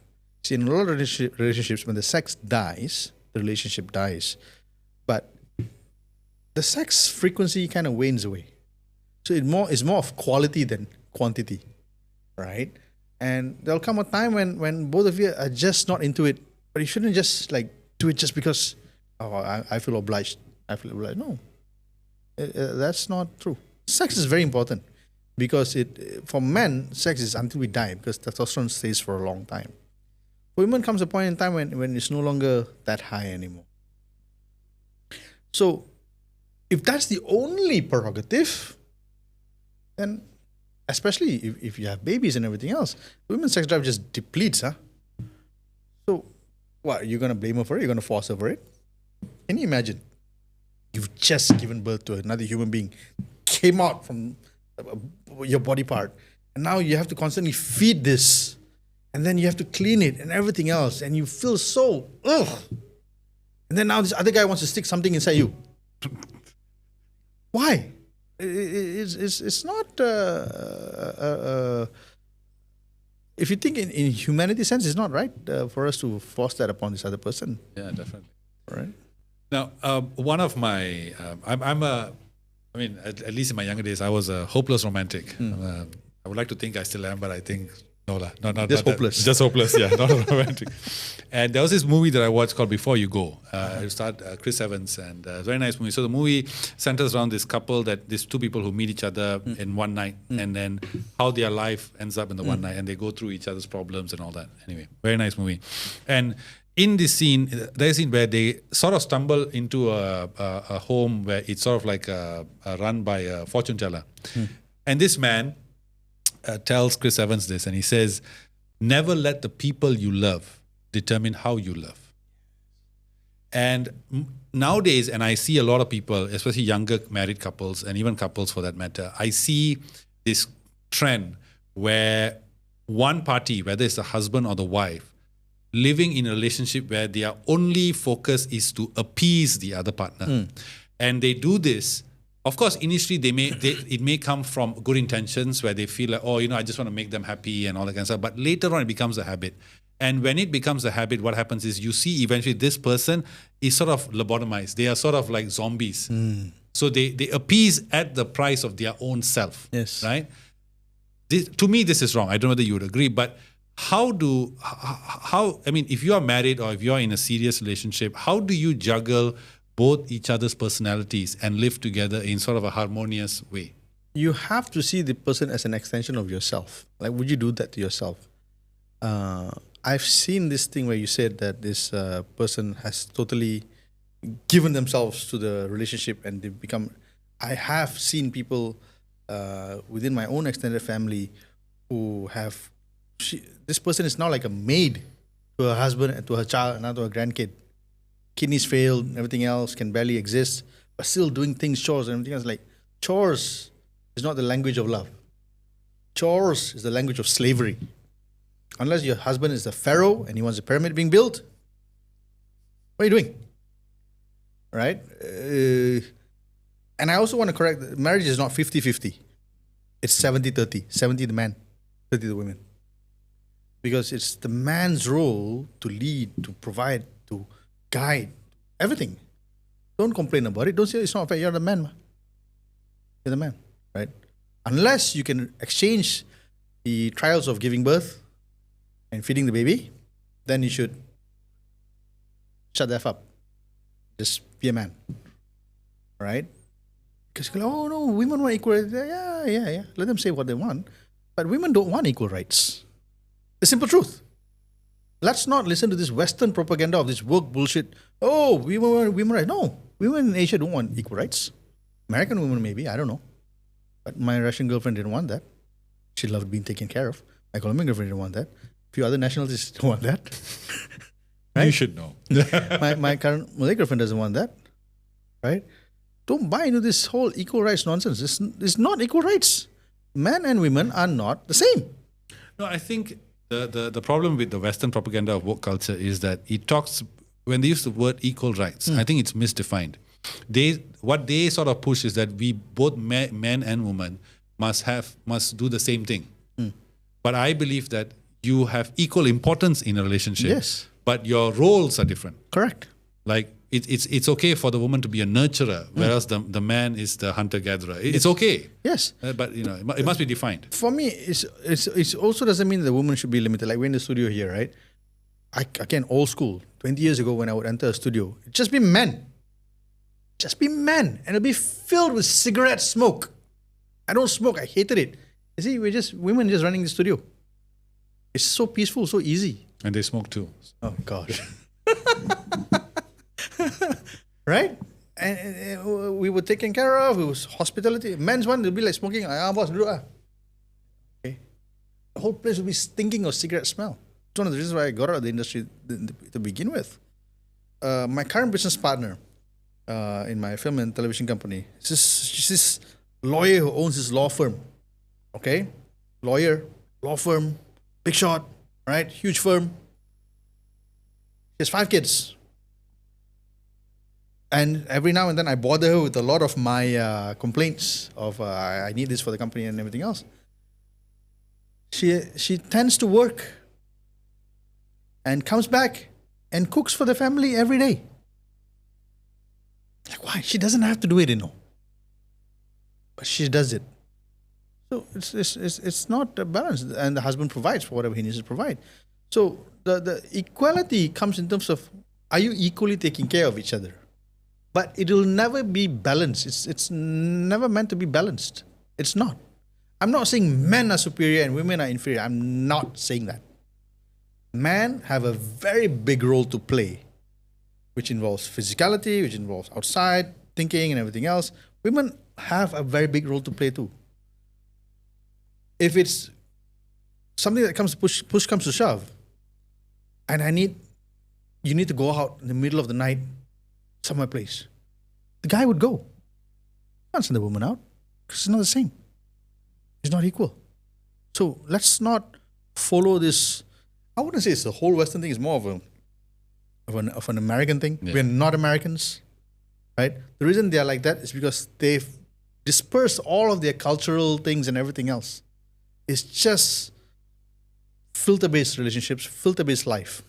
See, in a lot of relationships, when the sex dies, the relationship dies. But the sex frequency kind of wanes away. So it's more of quality than quantity, right? And there'll come a time when both of you are just not into it. But you shouldn't just like do it just because, I feel obliged. No, that's not true. Sex is very important because for men, sex is until we die, because testosterone stays for a long time. For women comes a point in time when it's no longer that high anymore. So if that's the only prerogative, then especially if you have babies and everything else, women's sex drive just depletes, huh? So what, you're going to blame her for it? You're going to force her for it? Can you imagine? You've just given birth to another human being, came out from your body part, and now you have to constantly feed this, and then you have to clean it and everything else, and you feel so, ugh. And then now this other guy wants to stick something inside you. Why? It's not... if you think in humanity sense, it's not right for us to force that upon this other person. Yeah, definitely. Right. Now, one of my, at least in my younger days, I was a hopeless romantic. I would like to think I still am, but I think not just hopeless. Just hopeless, yeah, not a romantic. And there was this movie that I watched called Before You Go. It starred Chris Evans, and a very nice movie. So the movie centers around this couple, these two people who meet each other in one night, and then how their life ends up in the one night, and they go through each other's problems and all that. Anyway, very nice movie. And in this scene, there's a scene where they sort of stumble into a home where it's sort of like run by a fortune teller. And this man tells Chris Evans this, and he says, "Never let the people you love determine how you love." And nowadays, and I see a lot of people, especially younger married couples, and even couples for that matter, I see this trend where one party, whether it's the husband or the wife, living in a relationship where their only focus is to appease the other partner. And they do this. Of course, initially it may come from good intentions where they feel like, I just want to make them happy and all that kind of stuff. But later on, it becomes a habit. And when it becomes a habit, what happens is you see eventually this person is sort of lobotomized. They are sort of like zombies. So they appease at the price of their own self. Yes. Right? To me, this is wrong. I don't know whether you would agree, but if you are married or if you are in a serious relationship, how do you juggle both each other's personalities and live together in sort of a harmonious way? You have to see the person as an extension of yourself. Like, would you do that to yourself? I've seen this thing where you said that this person has totally given themselves to the relationship and they become... I have seen people within my own extended family who have... this person is now like a maid to her husband and to her child and now to her grandkid. kidneys failed, everything else can barely exist, but still doing things, chores and everything else. Like, chores is not the language of love. Chores is the language of slavery. Unless your husband is a pharaoh and he wants a pyramid being built, what are you doing? Right? And I also want to correct that marriage is not 50-50. It's 70-30. 70 the man, 30 the women. Because it's the man's role to lead, to provide, to guide, everything. Don't complain about it. Don't say it's not fair. You're the man. You're the man, right? Unless you can exchange the trials of giving birth and feeding the baby, then you should shut the F up. Just be a man, right? Because oh no, women want equal rights. Yeah. Let them say what they want, but women don't want equal rights. The simple truth. Let's not listen to this Western propaganda of this woke bullshit. Oh, women want women rights. No, women in Asia don't want equal rights. American women maybe, I don't know, but my Russian girlfriend didn't want that. She loved being taken care of. My Colombian girlfriend didn't want that. A few other nationalities don't want that. Right? You should know. my current Malay girlfriend doesn't want that, right? Don't buy into this whole equal rights nonsense. It's not equal rights. Men and women are not the same. No, I think the problem with the Western propaganda of woke culture is that it talks, when they use the word equal rights, I think it's misdefined. What they sort of push is that we both men and women must do the same thing. But I believe that you have equal importance in a relationship. Yes. But your roles are different. Correct. Like it's okay for the woman to be a nurturer, whereas the man is the hunter-gatherer. It's okay. Yes. But it must be defined. For me, it's also doesn't mean the woman should be limited. Like we're in the studio here, right? Again, old school. 20 years ago when I would enter a studio, it'd just be men. Just be men. And it'll be filled with cigarette smoke. I don't smoke. I hated it. You see, women just running the studio. It's so peaceful, so easy. And they smoke too. Oh, gosh. Right? And we were taken care of. It was hospitality. Men's one, they'll be like smoking. Boss, do okay. The whole place will be stinking of cigarette smell. It's one of the reasons why I got out of the industry to begin with. My current business partner in my film and television company, she's this lawyer who owns his law firm. Okay? Lawyer, law firm, big shot, right? Huge firm. She has 5 kids. And every now and then I bother her with a lot of my complaints of I need this for the company and everything else. She tends to work and comes back and cooks for the family every day. Like, why? She doesn't have to do it, but she does it. So it's not a balance, and the husband provides for whatever he needs to provide. So the equality comes in terms of, are you equally taking care of each other? But it will never be balanced. It's never meant to be balanced. It's not. I'm not saying men are superior and women are inferior. I'm not saying that. Men have a very big role to play, which involves physicality, which involves outside thinking and everything else. Women have a very big role to play too. If it's something that comes push comes to shove, and you need to go out in the middle of the night, somewhere place, the guy would go. Can't send the woman out because it's not the same. It's not equal. So let's not follow this. I wouldn't say it's the whole Western thing. It's more of an American thing. Yeah. We're not Americans, right? The reason they are like that is because they've dispersed all of their cultural things and everything else. It's just filter-based relationships, filter-based life.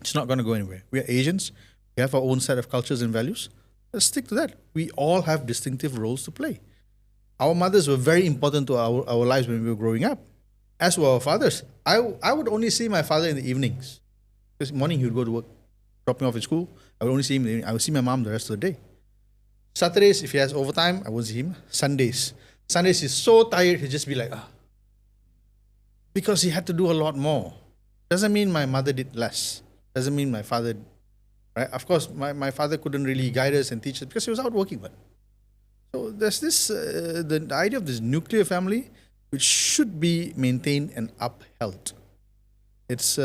It's not going to go anywhere. We are Asians. We have our own set of cultures and values. Let's stick to that. We all have distinctive roles to play. Our mothers were very important to our lives when we were growing up, as were our fathers. I would only see my father in the evenings. Because morning he would go to work, drop me off at school. I would only see him in the evening. I would see my mom the rest of the day. Saturdays, if he has overtime, I won't see him. Sundays he's so tired, he'd just be like, because he had to do a lot more. Doesn't mean my mother did less. Doesn't mean my father, right? Of course, my father couldn't really guide us and teach us because he was out working. But so there's this, the idea of this nuclear family, which should be maintained and upheld. It's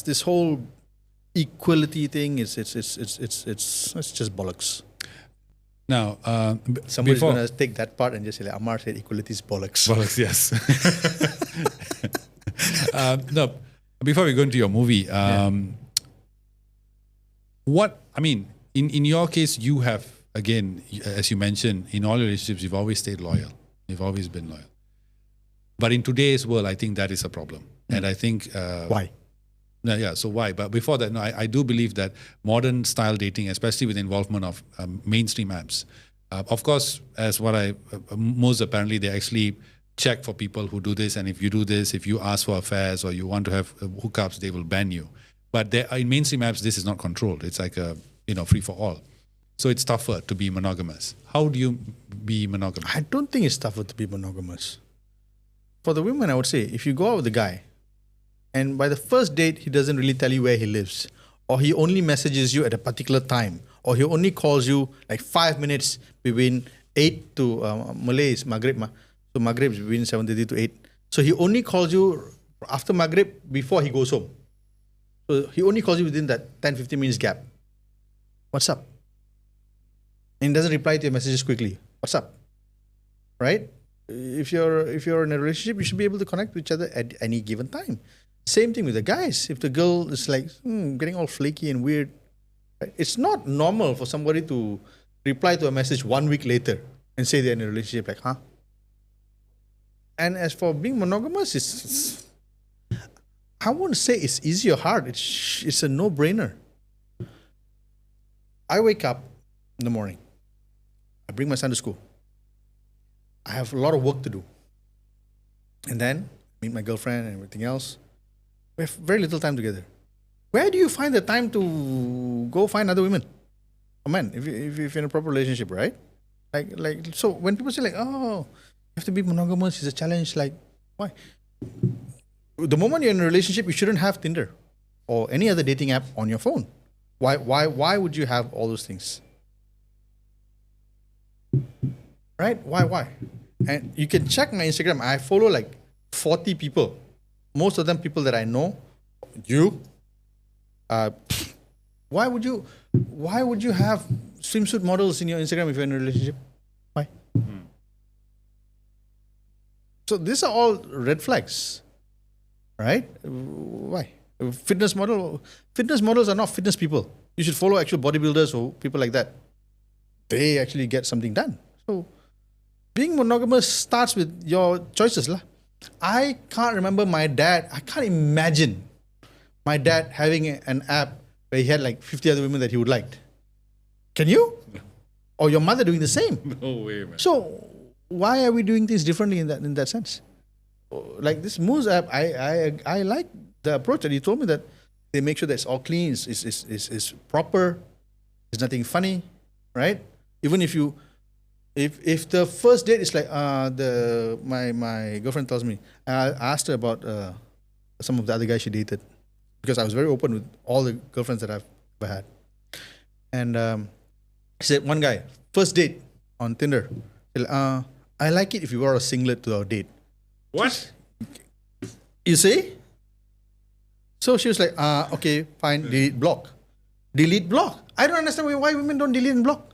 this whole equality thing is it's just bollocks. Now, Somebody's before gonna take that part and just say like, Amar said equality is bollocks. bollocks, yes. No, before we go into your movie, what I mean, in your case, you have again, as you mentioned, in all your relationships, you've always stayed loyal. You've always been loyal. But in today's world, I think that is a problem, and I think Why? no, yeah. So why? But before that, no, I do believe that modern style dating, especially with the involvement of mainstream apps, of course, as what most apparently they actually check for people who do this, and if you do this, if you ask for affairs or you want to have hookups, they will ban you. But in mainstream apps, this is not controlled. It's like a free for all. So it's tougher to be monogamous. How do you be monogamous? I don't think it's tougher to be monogamous. For the women, I would say if you go out with a guy, and by the first date he doesn't really tell you where he lives, or he only messages you at a particular time, or he only calls you like 5 minutes between 8 to Malay is Maghrib, so Maghrib is between 7:30 to 8. So he only calls you after Maghrib before he goes home. So he only calls you within that 10-15 minutes gap. What's up? And he doesn't reply to your messages quickly. What's up? Right? If you're in a relationship, you should be able to connect with each other at any given time. Same thing with the guys. If the girl is like getting all flaky and weird, right? It's not normal for somebody to reply to a message 1 week later and say they're in a relationship. Like, huh? And as for being monogamous, I wouldn't say it's easy or hard. It's a no-brainer. I wake up in the morning. I bring my son to school. I have a lot of work to do. And then meet my girlfriend and everything else. We have very little time together. Where do you find the time to go find other women? Oh man, if you're in a proper relationship, right? Like so when people say like, oh, you have to be monogamous, it's a challenge, like, why? The moment you're in a relationship, you shouldn't have Tinder or any other dating app on your phone. Why would you have all those things? Right? Why? And you can check my Instagram. I follow like 40 people. Most of them people that I know. You. Why would you have swimsuit models in your Instagram if you're in a relationship? Why? So these are all red flags. Right? Why? Fitness models are not fitness people. You should follow actual bodybuilders or people like that. They actually get something done. So being monogamous starts with your choices lah. I can't remember my dad. I can't imagine my dad having an app where he had like 50 other women that he would like. Can you? No. Or your mother doing the same? No way, man. So why are we doing things differently in that sense? Like this MUZZ app, I like the approach that you told me, that they make sure that it's all clean, is proper, there's nothing funny, right? Even if the first date is like my girlfriend tells me, I asked her about some of the other guys she dated, because I was very open with all the girlfriends that I've ever had, and she said one guy first date on Tinder, I like it if you wore a singlet to our date. What? You see? So she was like, okay, fine, delete block. Delete block. I don't understand why women don't delete and block.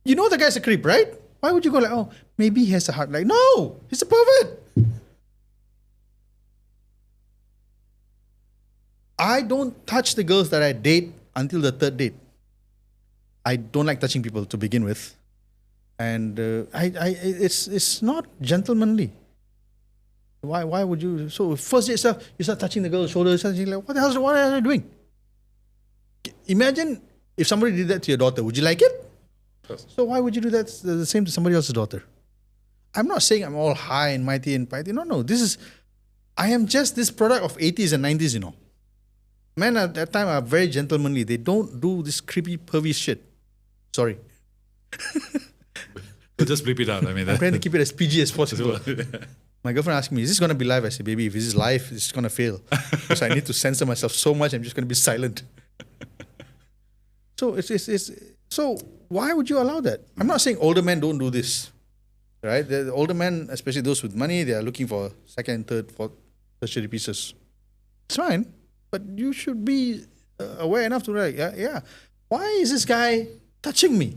You know the guy's a creep, right? Why would you go like, oh, maybe he has a heart? Like, no, he's a pervert. I don't touch the girls that I date until the third date. I don't like touching people to begin with. And it's not gentlemanly. Why would you? So first date stuff, you start touching the girl's shoulders, and you're like, what are you doing? Imagine if somebody did that to your daughter, would you like it? Yes. So why would you do that the same to somebody else's daughter? I'm not saying I'm all high and mighty and piety. No. I am just this product of 80s and 90s, you know. Men at that time are very gentlemanly. They don't do this creepy, pervy shit. Sorry. Just bleep it out. I mean, I'm trying to keep it as PG as possible. My girlfriend asked me, is this going to be live? I said, baby, if this is live, it's going to fail. So I need to censor myself so much, I'm just going to be silent. So so why would you allow that? I'm not saying older men don't do this, right? The older men, especially those with money, they are looking for second, third, fourth, tertiary pieces. It's fine, but you should be aware enough to like, yeah. Why is this guy touching me?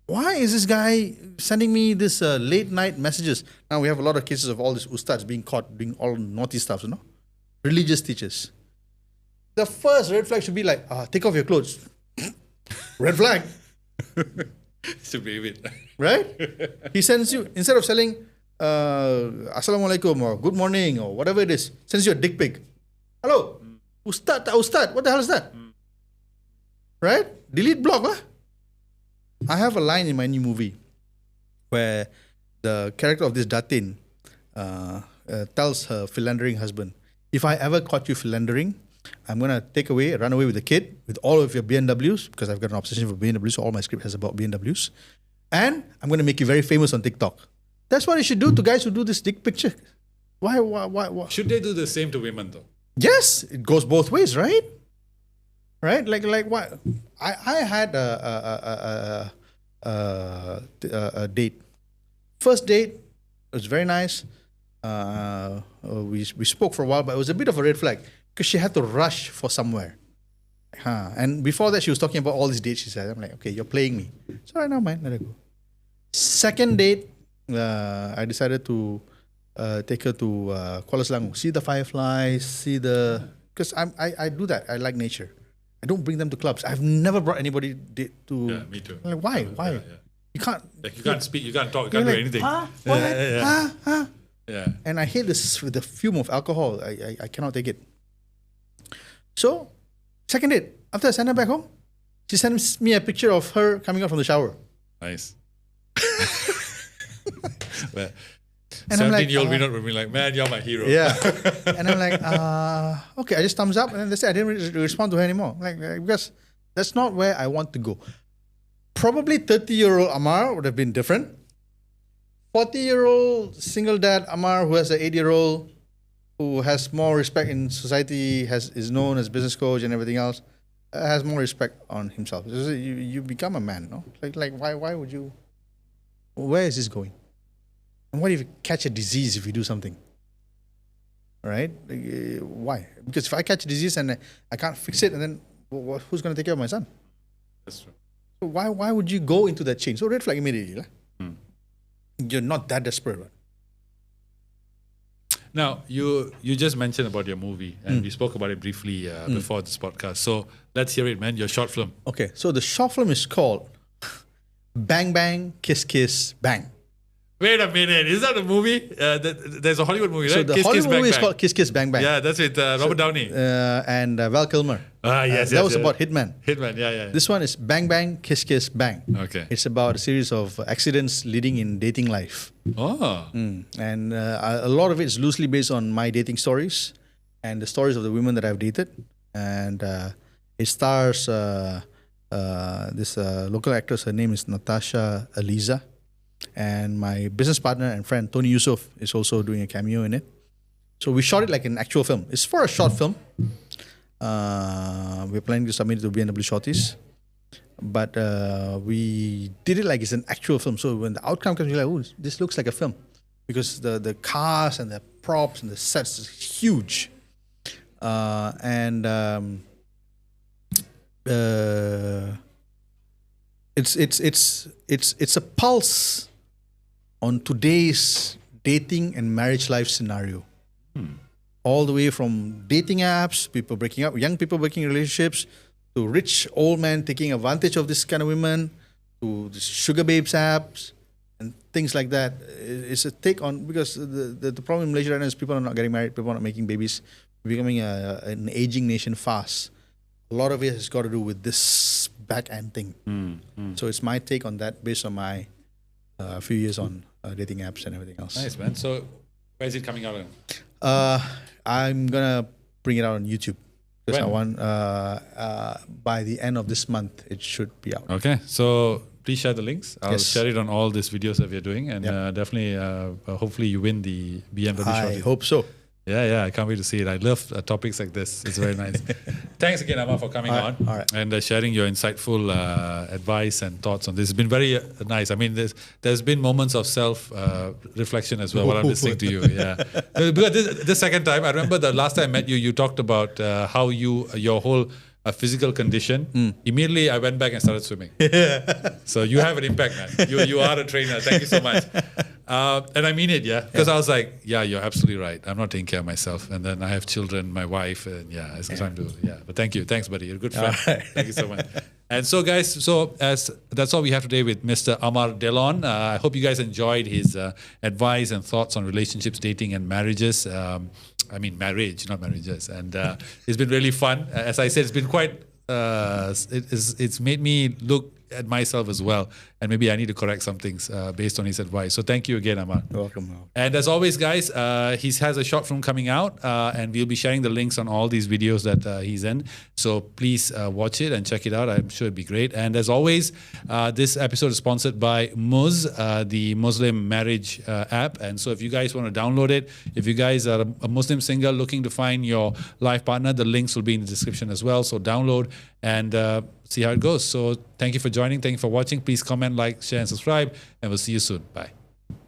Why is this guy sending me this late night messages? Now we have a lot of cases of all these ustads being caught doing all naughty stuff, religious teachers. The first red flag should be like, take off your clothes. Red flag. To be with. Right? He sends you, instead of selling Assalamualaikum or good morning or whatever it is, sends you a dick pic. Hello? Ustad, what the hell is that? Right? Delete block lah. I have a line in my new movie where the character of this Datin tells her philandering husband, if I ever caught you philandering, I'm going to run away with the kid, with all of your BMWs, because I've got an obsession for BMWs, so all my script has about BMWs. And I'm going to make you very famous on TikTok. That's what you should do to guys who do this dick picture. Why? Should they do the same to women though? Yes, it goes both ways, right? Right? Like what? I had a date. First date, it was very nice. We spoke for a while, but it was a bit of a red flag because she had to rush for somewhere. And before that, she was talking about all these dates she said. I'm like, okay, you're playing me. So right now, man, let it go. Second date, I decided to take her to Kuala Selangor, see the fireflies, because I do that. I like nature. I don't bring them to clubs. I've never brought anybody to. Yeah, me too. I'm like, why? Yeah. You can't. Like you can't speak, you can't talk, you can't do anything. What? Yeah. And I hate this with the fume of alcohol. I cannot take it. So, second date, after I sent her back home, she sends me a picture of her coming out from the shower. Nice. Well, and 17-year-old Vinod would be like, man, you're my hero. Yeah. And I'm like, okay, I just thumbs up. And then that's it. I didn't really respond to her anymore. Like, because that's not where I want to go. Probably 30-year-old Amar would have been different. 40-year-old single dad Amar who has an 8-year-old who has more respect in society, is known as business coach and everything else, has more respect on himself. You become a man, no? Like why would you? Where is this going? And what if you catch a disease if you do something? Right? Why? Because if I catch a disease and I can't fix it, and then who's going to take care of my son? That's true. So why would you go into that chain? So red flag immediately. You're not that desperate. Right? Now, you just mentioned about your movie, and we spoke about it briefly before this podcast. So let's hear it, man. Your short film. Okay, so the short film is called Bang Bang Kiss Kiss Bang. Wait a minute, is that a movie? There's a Hollywood movie, right? So the Kiss, Hollywood Kiss, Bang, movie is Bang. called Kiss Kiss Bang Bang. Yeah, that's with Robert Downey. And Val Kilmer. Yes, that was about Hitman. Hitman, yeah. This one is Bang Bang Kiss Kiss Bang. Okay. It's about a series of accidents leading in dating life. Oh. And a lot of it is loosely based on my dating stories and the stories of the women that I've dated. And it stars this local actress. Her name is Natasha Aliza. And my business partner and friend Tony Yusuf is also doing a cameo in it. So we shot it like an actual film. It's for a short film. We're planning to submit it to BNW Shorties. But we did it like it's an actual film. So when the outcome comes, you're like, oh, this looks like a film. Because the cast and the props and the sets is huge. It's a pulse on today's dating and marriage life scenario. All the way from dating apps, people breaking up, young people breaking relationships, to rich old men taking advantage of this kind of women, to the sugar babes apps and things like that. It's a take on, because the problem in Malaysia right now is people are not getting married, people are not making babies, we're becoming an aging nation fast. A lot of it has got to do with this back end thing. So it's my take on that based on my few years on dating apps and everything else. Nice, man. So where is it coming out on? I'm gonna bring it out on YouTube because I want by the end of this month it should be out. Okay, so please share the links. I'll Yes. share it on all these videos that we're doing, and definitely, hopefully, you win the BMW I Shorty. hope so. Yeah, I can't wait to see it. I love topics like this. It's very nice. Thanks again, Amar, for coming on and sharing your insightful advice and thoughts on this. It's been very nice. I mean, there's been moments of self reflection as well while I'm listening to you. Yeah, because this second time, I remember the last time I met you, you talked about how your whole physical condition. Immediately, I went back and started swimming. So you have an impact, man. You are a trainer. Thank you so much. And I mean it, because I was like, yeah, you're absolutely right. I'm not taking care of myself, and then I have children, my wife, and it's trying to But thanks, buddy. You're a good friend. Thank you so much. And so, guys, that's all we have today with Mr. Amar Delon. I hope you guys enjoyed his advice and thoughts on relationships, dating, and marriages. I mean, marriage, not marriages. And it's been really fun. As I said, it's been quite, it's made me look at myself as well. And maybe I need to correct some things based on his advice. So thank you again, Amar. You're welcome. And as always, guys, he has a short film coming out, and we'll be sharing the links on all these videos that he's in. So please watch it and check it out. I'm sure it'll be great. And as always, this episode is sponsored by MUZZ, the Muslim marriage app. And so if you guys want to download it, if you guys are a Muslim single looking to find your life partner, the links will be in the description as well. So download and see how it goes. So thank you for joining. Thank you for watching. Please comment, like, share, and subscribe. And we'll see you soon. Bye.